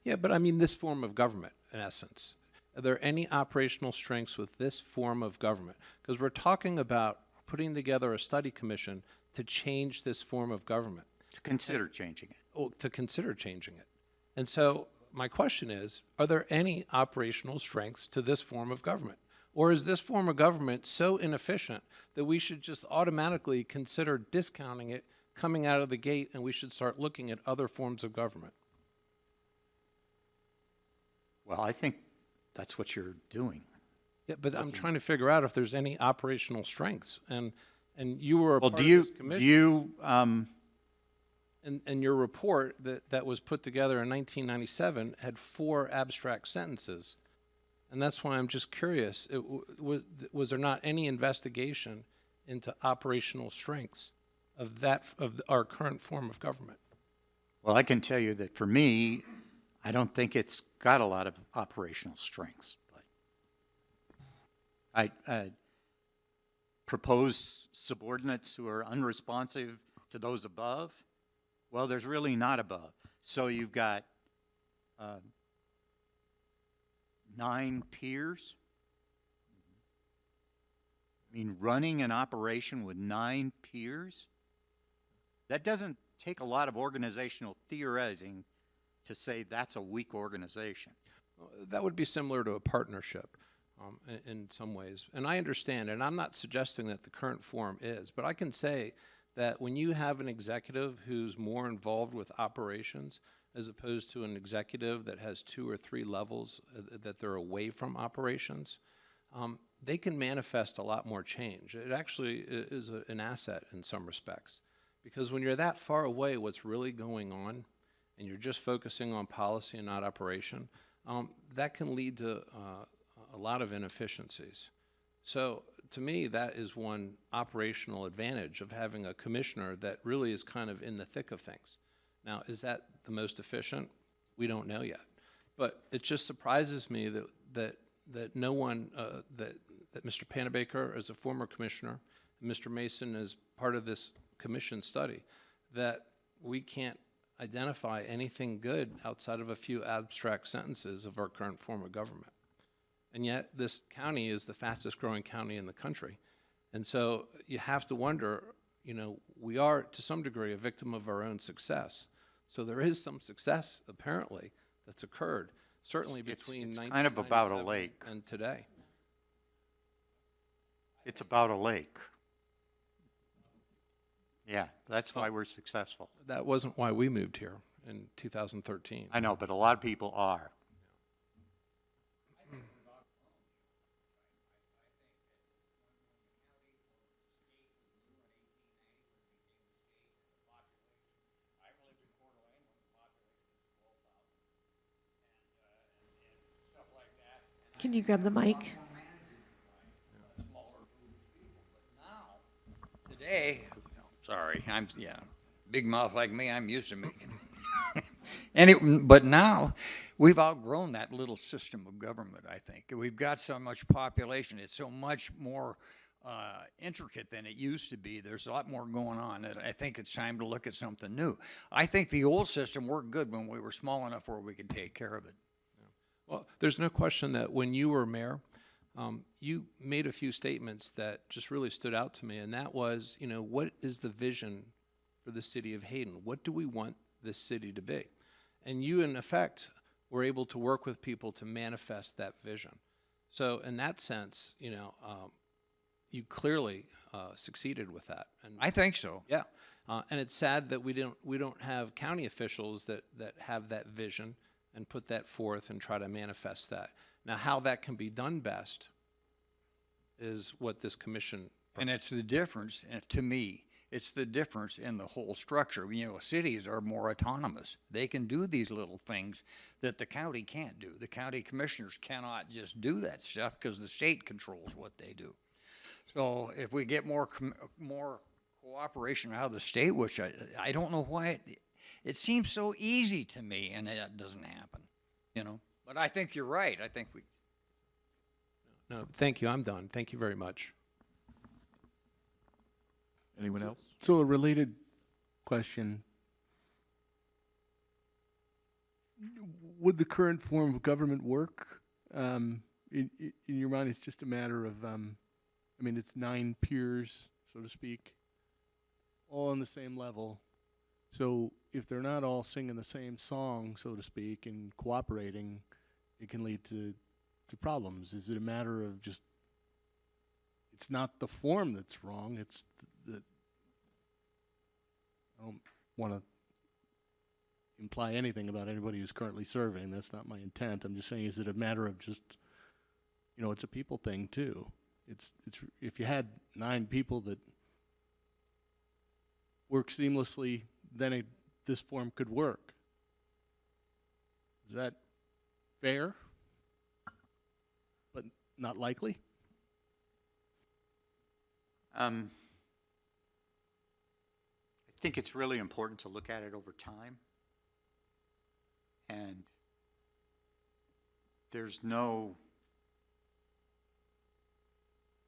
[SPEAKER 10] Yeah, but I mean this form of government, in essence. Are there any operational strengths with this form of government? Because we're talking about putting together a study commission to change this form of government.
[SPEAKER 5] To consider changing it.
[SPEAKER 10] Oh, to consider changing it. And so my question is, are there any operational strengths to this form of government? Or is this form of government so inefficient that we should just automatically consider discounting it coming out of the gate, and we should start looking at other forms of government?
[SPEAKER 5] Well, I think that's what you're doing.
[SPEAKER 10] Yeah, but I'm trying to figure out if there's any operational strengths. And you were a
[SPEAKER 5] Well,
[SPEAKER 10] part of this commission. And your report that was put together in 1997 had 4 abstract sentences. And that's why I'm just curious, was there not any investigation into operational strengths of our current form of government?
[SPEAKER 5] Well, I can tell you that for me, I don't think it's got a lot of operational strengths. But I propose subordinates who are unresponsive to those above. Well, there's really not above. So you've got 9 peers? I mean, running an operation with 9 peers? That doesn't take a lot of organizational theorizing to say that's a weak organization.
[SPEAKER 10] That would be similar to a partnership in some ways. And I understand, and I'm not suggesting that the current form is, but I can say that when you have an executive who's more involved with operations as opposed to an executive that has 2 or 3 levels that they're away from operations, they can manifest a lot more change. It actually is an asset in some respects. Because when you're that far away, what's really going on, and you're just focusing on policy and not operation, that can lead to a lot of inefficiencies. So to me, that is one operational advantage of having a commissioner that really is kind of in the thick of things. Now, is that the most efficient? We don't know yet. But it just surprises me that no one, that Mr. Panabaker, as a former commissioner, and Mr. Mason as part of this commission study, that we can't identify anything good outside of a few abstract sentences of our current form of government. And yet this county is the fastest growing county in the country. And so you have to wonder, you know, we are to some degree a victim of our own success. So there is some success apparently that's occurred, certainly between
[SPEAKER 5] It's kind of about a
[SPEAKER 10] 1997
[SPEAKER 5] lake.
[SPEAKER 10] and today.
[SPEAKER 5] It's about a lake. Yeah, that's why we're successful.
[SPEAKER 10] That wasn't why we moved here in 2013.
[SPEAKER 5] I know, but a lot of people are.
[SPEAKER 11] Can you grab the mic?
[SPEAKER 7] Today, sorry, big mouth like me, I'm used to making. But now, we've outgrown that little system of government, I think. We've got so much population, it's so much more intricate than it used to be. There's a lot more going on, and I think it's time to look at something new. I think the old system worked good when we were small enough where we could take care of it.
[SPEAKER 10] Well, there's no question that when you were mayor, you made a few statements that just really stood out to me, and that was, you know, what is the vision for the city of Hayden? What do we want this city to be? And you, in effect, were able to work with people to manifest that vision. So in that sense, you know, you clearly succeeded with that. And
[SPEAKER 7] I think so.
[SPEAKER 10] yeah, and it's sad that we don't have county officials that have that vision and put that forth and try to manifest that. Now, how that can be done best is what this commission.
[SPEAKER 7] And it's the difference, to me, it's the difference in the whole structure. You know, cities are more autonomous. They can do these little things that the county can't do. The county commissioners cannot just do that stuff because the state controls what they do. So if we get more cooperation out of the state, which I don't know why it seems so easy to me, and that doesn't happen, you know. But I think you're right. I think we.
[SPEAKER 10] No, thank you. I'm done. Thank you very much.
[SPEAKER 1] Anyone else?
[SPEAKER 2] So a related question. Would the current form of government work? In your mind, it's just a matter of, I mean, it's 9 peers, so to speak, all on the same level. So if they're not all singing the same song, so to speak, and cooperating, it can lead to problems. Is it a matter of just, it's not the form that's wrong, it's the I don't want to imply anything about anybody who's currently serving. That's not my intent. I'm just saying, is it a matter of just, you know, it's a people thing too. It's if you had 9 people that work seamlessly, then this form could work. Is that fair? But not likely?
[SPEAKER 5] I think it's really important to look at it over time. And there's no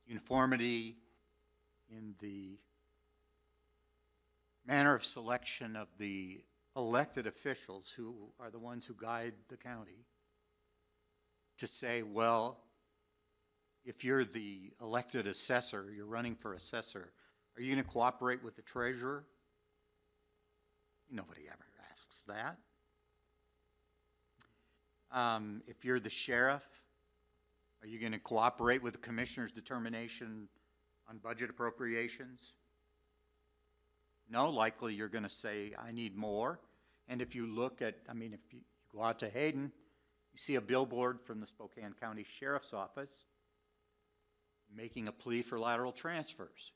[SPEAKER 5] uniformity in the manner of selection of the elected officials who are the ones who guide the county to say, well, if you're the elected assessor, you're running for assessor, are you going to cooperate with the treasurer? Nobody ever asks that. If you're the sheriff, are you going to cooperate with the commissioner's determination on budget appropriations? No, likely you're going to say, I need more. And if you look at, if you go out to Hayden, you see a billboard from the Spokane County Sheriff's Office making a plea for lateral transfers.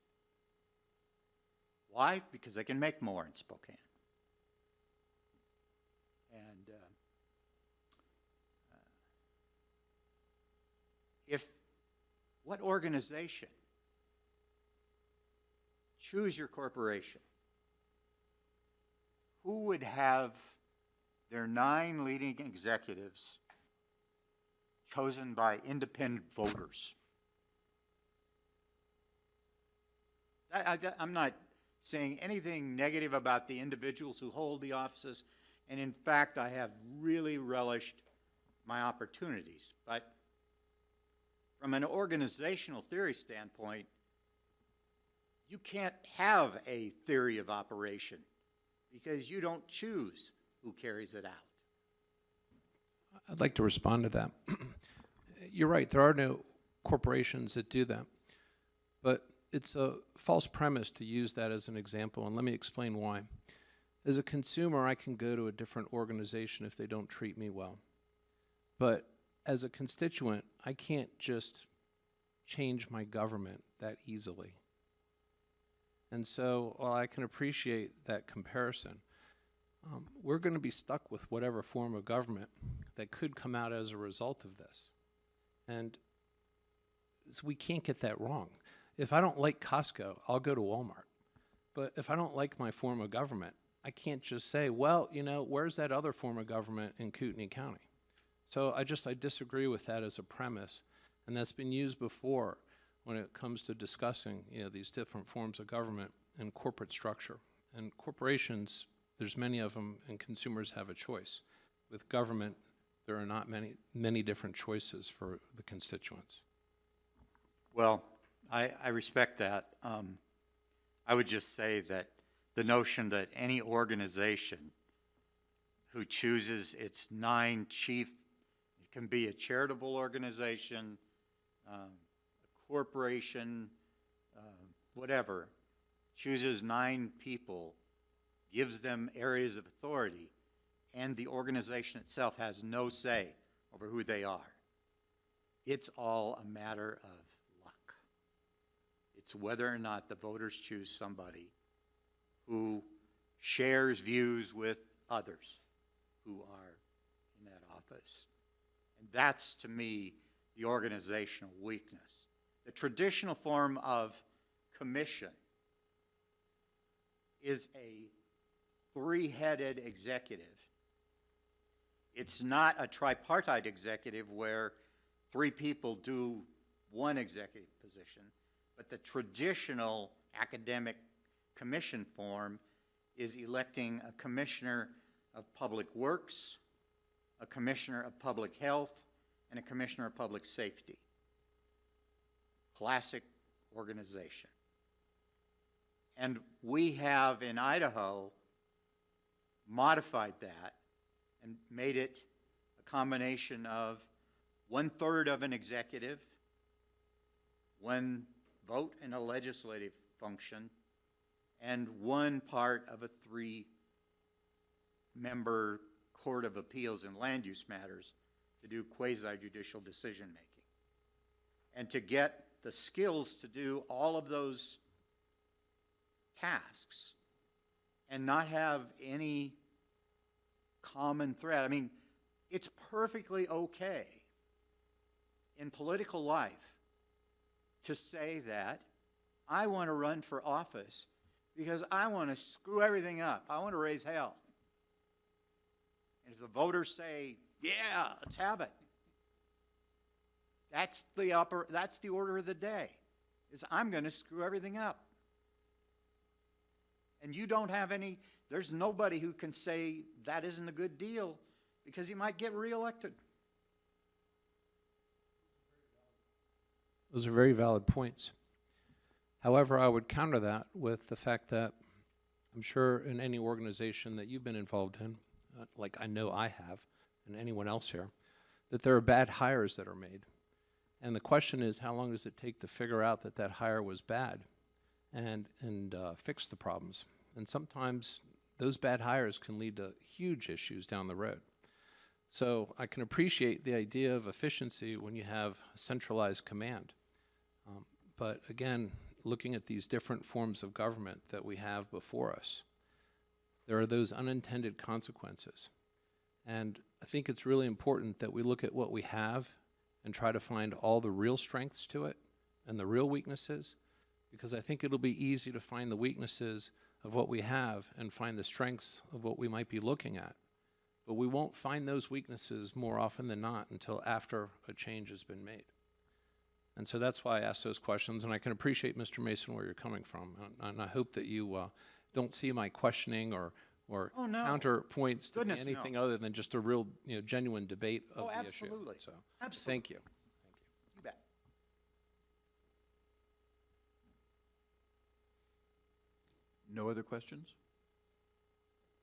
[SPEAKER 5] Why? Because they can make more in Spokane. And what organization? Choose your corporation. Who would have their 9 leading executives chosen by independent voters? I'm not saying anything negative about the individuals who hold the offices, and in fact, I have really relished my opportunities. But from an organizational theory standpoint, you can't have a theory of operation because you don't choose who carries it out.
[SPEAKER 10] I'd like to respond to that. You're right, there are no corporations that do that. But it's a false premise to use that as an example, and let me explain why. As a consumer, I can go to a different organization if they don't treat me well. But as a constituent, I can't just change my government that easily. And so, while I can appreciate that comparison, we're going to be stuck with whatever form of government that could come out as a result of this. And so we can't get that wrong. If I don't like Costco, I'll go to Walmart. But if I don't like my form of government, I can't just say, well, where's that other form of government in Kootenai County? So I disagree with that as a premise, and that's been used before when it comes to discussing, these different forms of government and corporate structure. And corporations, there's many of them, and consumers have a choice. With government, there are not many different choices for the constituents.
[SPEAKER 5] Well, I respect that. I would just say that the notion that any organization who chooses its 9 chief, it can be a charitable organization, a corporation, whatever, chooses 9 people, gives them areas of authority, and the organization itself has no say over who they are. It's all a matter of luck. It's whether or not the voters choose somebody who shares views with others who are in that office. And that's, to me, the organizational weakness. The traditional form of commission is a 3-headed executive. It's not a tripartite executive where 3 people do one executive position, but the traditional academic commission form is electing a commissioner of public works, a commissioner of public health, and a commissioner of public safety. Classic organization. And we have in Idaho modified that and made it a combination of 1/3 of an executive, 1 vote in a legislative function, and 1 part of a 3-member Court of Appeals in land use matters to do quasi-judicial decision-making. And to get the skills to do all of those tasks and not have any common thread. I mean, it's perfectly okay in political life to say that I want to run for office because I want to screw everything up. I want to raise hell. And if the voters say, yeah, let's have it, that's the order of the day, is I'm going to screw everything up. And you don't have any, there's nobody who can say that isn't a good deal because he might get reelected.
[SPEAKER 10] Those are very valid points. However, I would counter that with the fact that I'm sure in any organization that you've been involved in, like I know I have, and anyone else here, that there are bad hires that are made. And the question is, how long does it take to figure out that that hire was bad and fix the problems? And sometimes those bad hires can lead to huge issues down the road. So I can appreciate the idea of efficiency when you have centralized command. But again, looking at these different forms of government that we have before us, there are those unintended consequences. And I think it's really important that we look at what we have and try to find all the real strengths to it and the real weaknesses, because I think it'll be easy to find the weaknesses of what we have and find the strengths of what we might be looking at. But we won't find those weaknesses more often than not until after a change has been made. And so that's why I asked those questions, and I can appreciate, Mr. Mason, where you're coming from. And I hope that you don't see my questioning or
[SPEAKER 5] Oh, no.
[SPEAKER 10] counterpoints to be
[SPEAKER 5] Goodness, no.
[SPEAKER 10] anything other than just a real, genuine debate of
[SPEAKER 5] Oh,
[SPEAKER 10] the issue.
[SPEAKER 5] absolutely.
[SPEAKER 10] So,
[SPEAKER 5] Absolutely.
[SPEAKER 10] thank you.
[SPEAKER 5] You bet.
[SPEAKER 1] No other questions?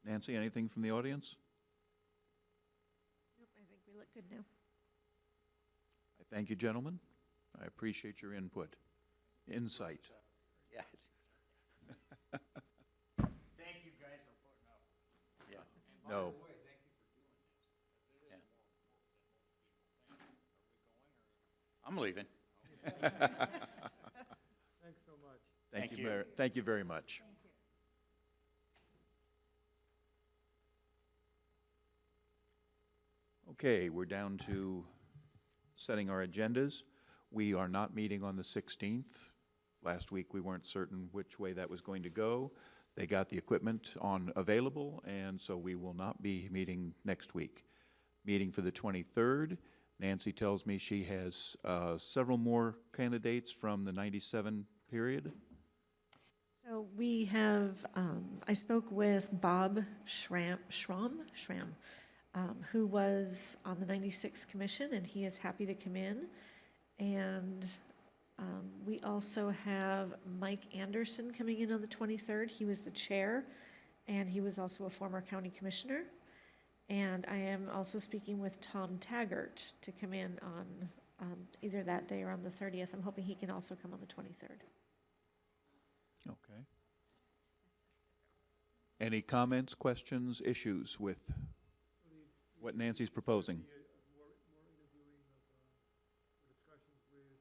[SPEAKER 1] Nancy, anything from the audience?
[SPEAKER 11] Nope, I think we look good now.
[SPEAKER 1] I thank you, gentlemen. I appreciate your input, insight.
[SPEAKER 5] Yeah.
[SPEAKER 7] Thank you guys for putting up.
[SPEAKER 5] Yeah.
[SPEAKER 1] No.
[SPEAKER 5] Yeah. I'm leaving.
[SPEAKER 3] Thanks so much.
[SPEAKER 5] Thank you.
[SPEAKER 1] Thank you very much. Okay, we're down to setting our agendas. We are not meeting on the 16th. Last week, we weren't certain which way that was going to go. They got the equipment available, and so we will not be meeting next week. Meeting for the 23rd, Nancy tells me she has several more candidates from the 97 period.
[SPEAKER 11] So we have, I spoke with Bob Schramm, who was on the 96 Commission, and he is happy to come in. And we also have Mike Anderson coming in on the 23rd. He was the chair, and he was also a former county commissioner. And I am also speaking with Tom Taggart to come in on either that day or on the 30th. I'm hoping he can also come on the 23rd.
[SPEAKER 1] Okay. Any comments, questions, issues with what Nancy's proposing?
[SPEAKER 3] More interviewing of, or discussions with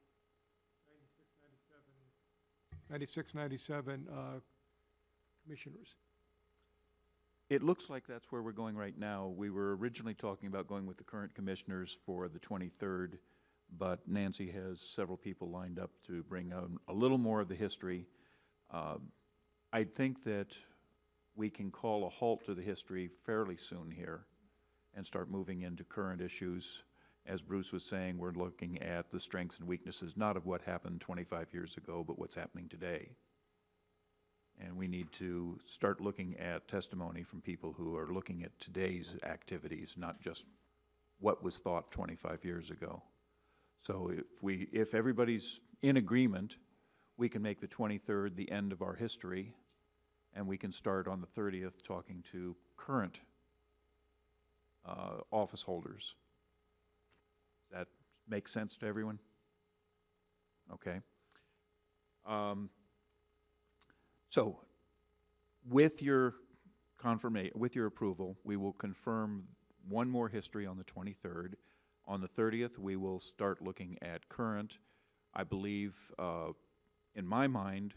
[SPEAKER 3] 96, 97 commissioners.
[SPEAKER 1] It looks like that's where we're going right now. We were originally talking about going with the current commissioners for the 23rd, but Nancy has several people lined up to bring out a little more of the history. I think that we can call a halt to the history fairly soon here and start moving into current issues. As Bruce was saying, we're looking at the strengths and weaknesses, not of what happened 25 years ago, but what's happening today. And we need to start looking at testimony from people who are looking at today's activities, not just what was thought 25 years ago. So if everybody's in agreement, we can make the 23rd the end of our history, and we can start on the 30th talking to current office holders. Does that make sense to everyone? Okay. So, with your with your approval, we will confirm one more history on the 23rd. On the 30th, we will start looking at current. I believe, in my mind,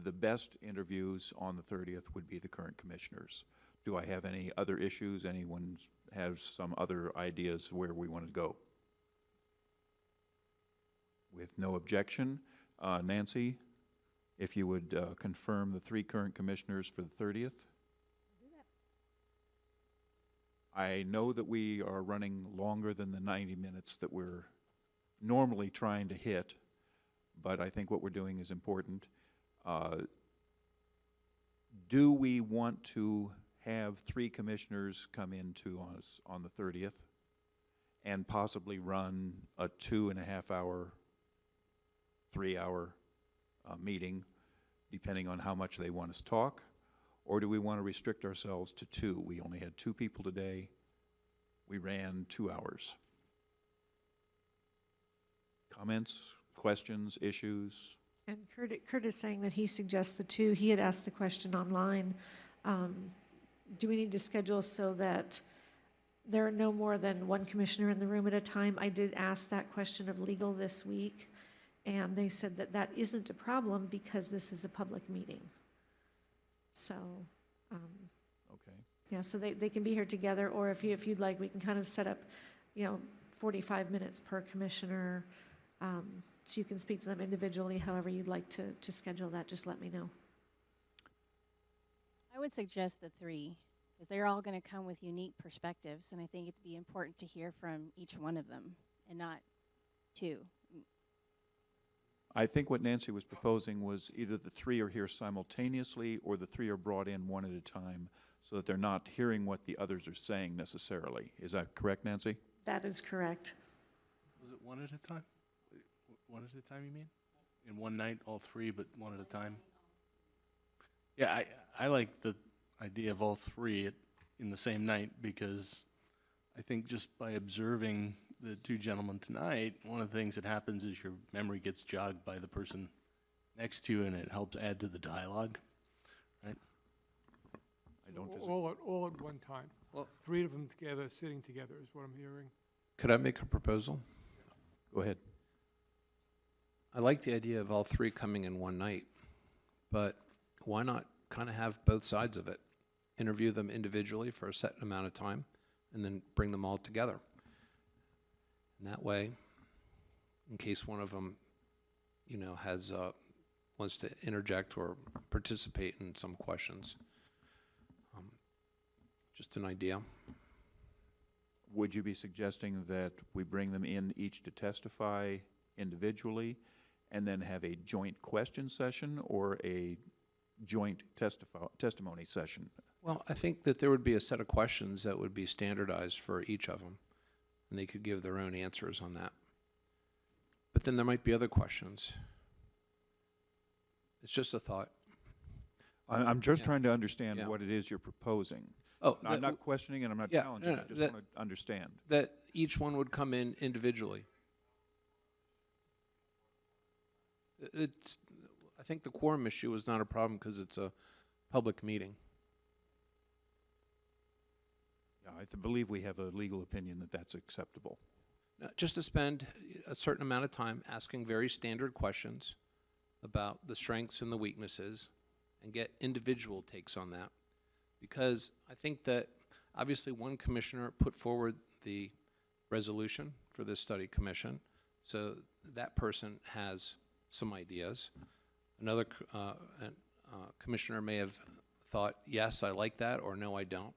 [SPEAKER 1] the best interviews on the 30th would be the current commissioners. Do I have any other issues? Anyone has some other ideas where we want to go? With no objection, Nancy, if you would confirm the 3 current commissioners for the 30th. I know that we are running longer than the 90 minutes that we're normally trying to hit, but I think what we're doing is important. Do we want to have 3 commissioners come into us on the 30th and possibly run a 2.5-hour, 3-hour meeting, depending on how much they want us to talk? Or do we want to restrict ourselves to 2? We only had 2 people today. We ran 2 hours. Comments, questions, issues?
[SPEAKER 11] And Kurt is saying that he suggests the 2. He had asked the question online, do we need to schedule so that there are no more than 1 commissioner in the room at a time? I did ask that question of legal this week, and they said that that isn't a problem because this is a public meeting. So,
[SPEAKER 1] Okay.
[SPEAKER 11] yeah, so they can be here together, or if you'd like, we can kind of set up, 45 minutes per commissioner, so you can speak to them individually, however you'd like to schedule that, just let me know.
[SPEAKER 9] I would suggest the 3, because they're all going to come with unique perspectives, and I think it'd be important to hear from each one of them, and not 2.
[SPEAKER 1] I think what Nancy was proposing was either the 3 are here simultaneously or the 3 are brought in one at a time so that they're not hearing what the others are saying necessarily. Is that correct, Nancy?
[SPEAKER 11] That is correct.
[SPEAKER 2] Was it one at a time? One at a time, you mean? In one night, all 3, but one at a time? Yeah, I like the idea of all 3 in the same night, because I think just by observing the 2 gentlemen tonight, one of the things that happens is your memory gets jogged by the person next to you, and it helps add to the dialogue, right?
[SPEAKER 1] I don't disagree.
[SPEAKER 3] All at one time.
[SPEAKER 10] Well-
[SPEAKER 3] 3 of them together, sitting together is what I'm hearing.
[SPEAKER 10] Could I make a proposal?
[SPEAKER 1] Go ahead.
[SPEAKER 10] I like the idea of all 3 coming in one night, but why not kind of have both sides of it? Interview them individually for a set amount of time, and then bring them all together. And that way, in case one of them, has wants to interject or participate in some questions. Just an idea.
[SPEAKER 1] Would you be suggesting that we bring them in each to testify individually and then have a joint question session or a joint testimony session?
[SPEAKER 10] Well, I think that there would be a set of questions that would be standardized for each of them, and they could give their own answers on that. But then there might be other questions. It's just a thought.
[SPEAKER 1] I'm just
[SPEAKER 10] Yeah.
[SPEAKER 1] trying to understand
[SPEAKER 10] Yeah.
[SPEAKER 1] what it is you're proposing.
[SPEAKER 10] Oh,
[SPEAKER 1] I'm not questioning and I'm not
[SPEAKER 10] yeah,
[SPEAKER 1] challenging.
[SPEAKER 10] no,
[SPEAKER 1] I just
[SPEAKER 10] that-
[SPEAKER 1] want to understand.
[SPEAKER 10] that each one would come in individually. I think the quorum issue is not a problem because it's a public meeting.
[SPEAKER 1] Yeah, I believe we have a legal opinion that that's acceptable.
[SPEAKER 10] Just to spend a certain amount of time asking very standard questions about the strengths and the weaknesses and get individual takes on that. Because I think that obviously one commissioner put forward the resolution for this study commission, so that person has some ideas. Another commissioner may have thought, yes, I like that, or no, I don't.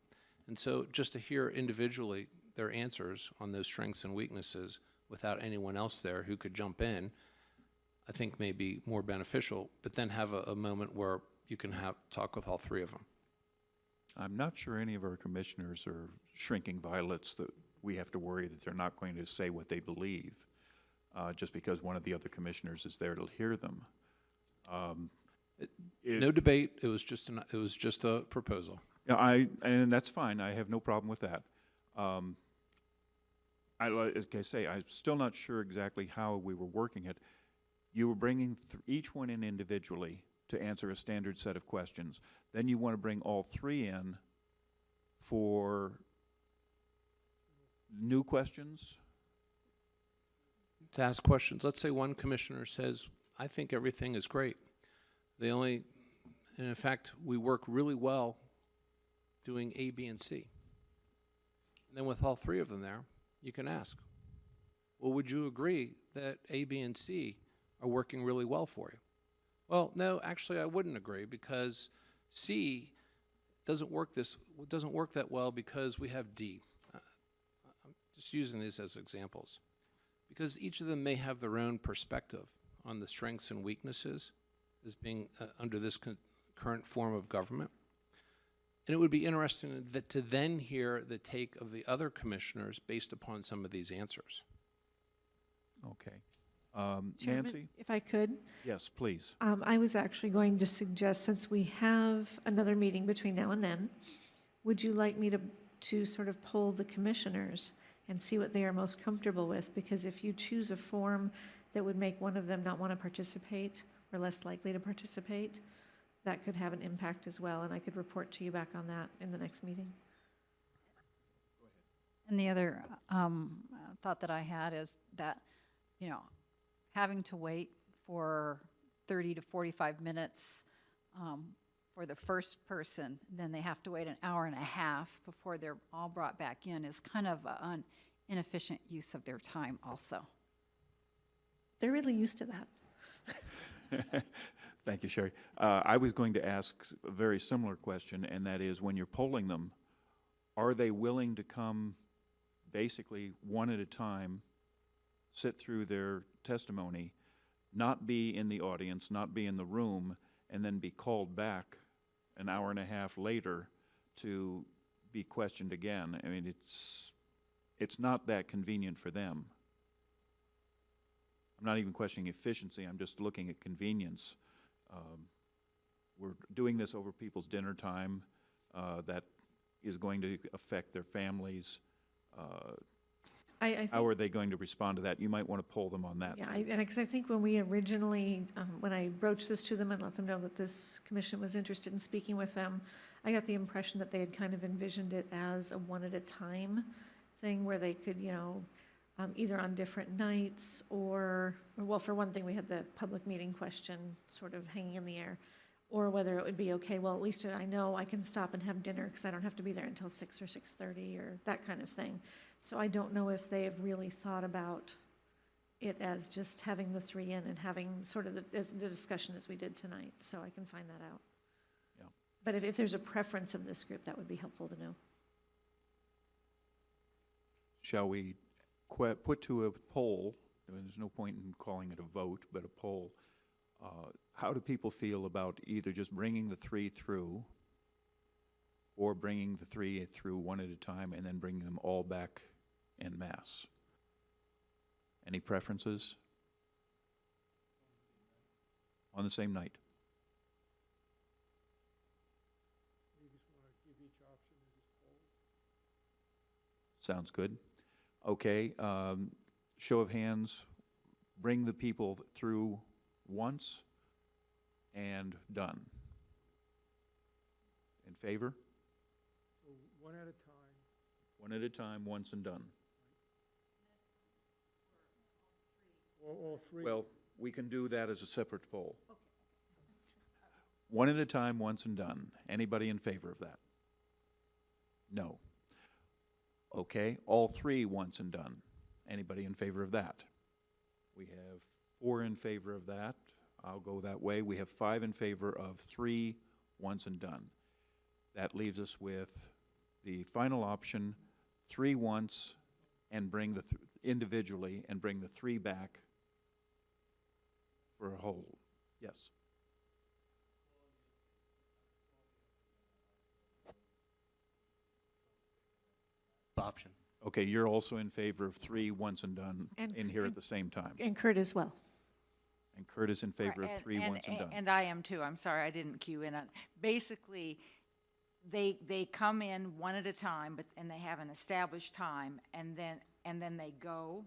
[SPEAKER 10] And so just to hear individually their answers on those strengths and weaknesses without anyone else there who could jump in, I think may be more beneficial, but then have a moment where you can talk with all 3 of them.
[SPEAKER 1] I'm not sure any of our commissioners are shrinking violets that we have to worry that they're not going to say what they believe just because one of the other commissioners is there to hear them.
[SPEAKER 10] No debate. It was just a proposal.
[SPEAKER 1] Yeah, and that's fine. I have no problem with that. Like I say, I'm still not sure exactly how we were working it. You were bringing each one in individually to answer a standard set of questions. Then you want to bring all 3 in for new questions?
[SPEAKER 10] To ask questions. Let's say one commissioner says, I think everything is great. And in fact, we work really well doing A, B, and C. And then with all 3 of them there, you can ask, well, would you agree that A, B, and C are working really well for you? Well, no, actually I wouldn't agree because C doesn't work that well because we have D. I'm just using these as examples because each of them may have their own perspective on the strengths and weaknesses as being under this current form of government. And it would be interesting to then hear the take of the other commissioners based upon some of these answers.
[SPEAKER 1] Okay.
[SPEAKER 6] Chairman,
[SPEAKER 1] Nancy?
[SPEAKER 6] if I could,
[SPEAKER 1] Yes, please.
[SPEAKER 11] I was actually going to suggest, since we have another meeting between now and then, would you like me to sort of poll the commissioners and see what they are most comfortable with? Because if you choose a form that would make one of them not want to participate or less likely to participate, that could have an impact as well, and I could report to you back on that in the next meeting.
[SPEAKER 12] And the other thought that I had is that, you know, having to wait for 30 to 45 minutes for the first person, then they have to wait an hour and a half before they're all brought back in is kind of an inefficient use of their time also.
[SPEAKER 11] They're really used to that.
[SPEAKER 1] Thank you, Sherry. I was going to ask a very similar question, and that is, when you're polling them, are they willing to come basically one at a time, sit through their testimony, not be in the audience, not be in the room, and then be called back an hour and a half later to be questioned again? I mean, it's not that convenient for them. I'm not even questioning efficiency, I'm just looking at convenience. We're doing this over people's dinner time. That is going to affect their families.
[SPEAKER 11] I think,
[SPEAKER 1] How are they going to respond to that? You might want to poll them on that.
[SPEAKER 11] yeah, because I think when we originally, when I broached this to them and let them know that this commission was interested in speaking with them, I got the impression that they had kind of envisioned it as a one-at-a-time thing where they could, you know, either on different nights or, well, for one thing, we had the public meeting question sort of hanging in the air, or whether it would be, okay, well, at least I know I can stop and have dinner because I don't have to be there until 6 or 6:30 or that kind of thing. So I don't know if they have really thought about it as just having the three in and having sort of the discussion as we did tonight, so I can find that out.
[SPEAKER 1] Yeah.
[SPEAKER 11] But if there's a preference of this group, that would be helpful to know.
[SPEAKER 1] Shall we put to a poll, there's no point in calling it a vote, but a poll, how do people feel about either just bringing the three through or bringing the three through one at a time and then bringing them all back en masse? Any preferences? On the same night?
[SPEAKER 3] You just want to give each option and just poll.
[SPEAKER 1] Sounds good. Okay, show of hands, bring the people through once and done. In favor?
[SPEAKER 3] So one at a time.
[SPEAKER 1] One at a time, once and done.
[SPEAKER 3] All three.
[SPEAKER 1] Well, we can do that as a separate poll. One at a time, once and done. Anybody in favor of that? No. Okay, all three once and done. Anybody in favor of that? We have 4 in favor of that. I'll go that way. We have 5 in favor of 3 once and done. That leaves us with the final option, 3 once and bring the individually and bring the 3 back for a whole. Yes.
[SPEAKER 2] Option.
[SPEAKER 1] Okay, you're also in favor of 3 once and done
[SPEAKER 11] And-
[SPEAKER 1] in here at
[SPEAKER 11] and-
[SPEAKER 1] the same time.
[SPEAKER 11] And Kurt as well.
[SPEAKER 1] And Kurt is in favor of
[SPEAKER 8] Right,
[SPEAKER 1] 3 once and done.
[SPEAKER 8] And I am too, I'm sorry, I didn't cue in on. Basically, they come in one at a time, and they have an established time, and then they go,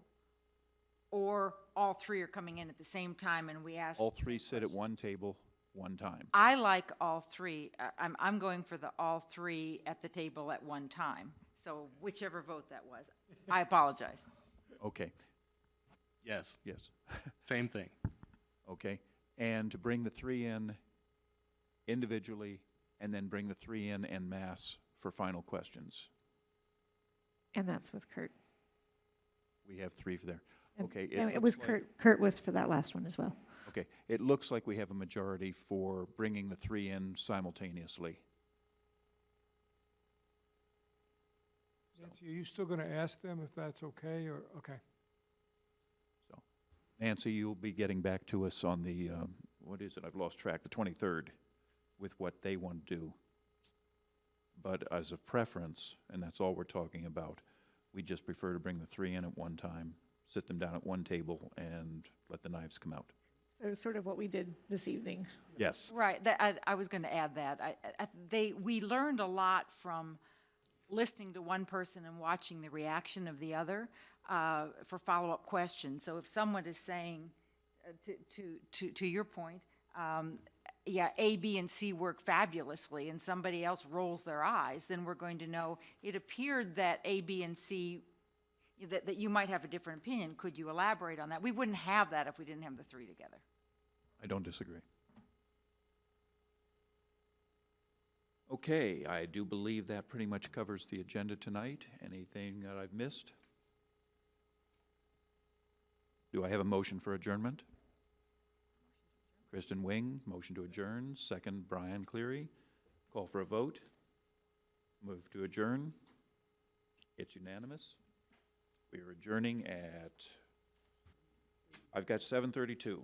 [SPEAKER 8] or all 3 are coming in at the same time, and we ask.
[SPEAKER 1] All 3 sit at one table, one time.
[SPEAKER 8] I like all 3. I'm going for the all 3 at the table at one time. So whichever vote that was, I apologize.
[SPEAKER 1] Okay,
[SPEAKER 2] Yes,
[SPEAKER 1] yes.
[SPEAKER 2] same thing.
[SPEAKER 1] Okay, and to bring the 3 in individually and then bring the 3 in en masse for final questions.
[SPEAKER 11] And that's with Kurt.
[SPEAKER 1] We have 3 for there.
[SPEAKER 11] And-
[SPEAKER 1] Okay.
[SPEAKER 11] and it
[SPEAKER 1] looks
[SPEAKER 11] was
[SPEAKER 1] like-
[SPEAKER 11] Kurt was for that last one as well.
[SPEAKER 1] Okay, it looks like we have a majority for bringing the 3 in simultaneously.
[SPEAKER 3] Nancy, are you still going to ask them if that's okay, or, okay?
[SPEAKER 1] So, Nancy, you'll be getting back to us on the, what is it? I've lost track, the 23rd. with what they want to do. But as a preference, and that's all we're talking about, we just prefer to bring the three in at one time, sit them down at one table, and let the knives come out.
[SPEAKER 11] So sort of what we did this evening.
[SPEAKER 1] Yes.
[SPEAKER 8] Right, I was going to add that. We learned a lot from listening to one person and watching the reaction of the other for follow-up questions. So if someone is saying, to your point, yeah, A, B, and C work fabulously, and somebody else rolls their eyes, then we're going to know, it appeared that A, B, and C, that you might have a different opinion. Could you elaborate on that? We wouldn't have that if we didn't have the three together.
[SPEAKER 1] I don't disagree. Okay, I do believe that pretty much covers the agenda tonight. Anything that I've missed? Do I have a motion for adjournment? Kristen Wing, motion to adjourn. Second, Brian Cleary. Call for a vote. Move to adjourn. It's unanimous. We are adjourning at, I've got 7:32.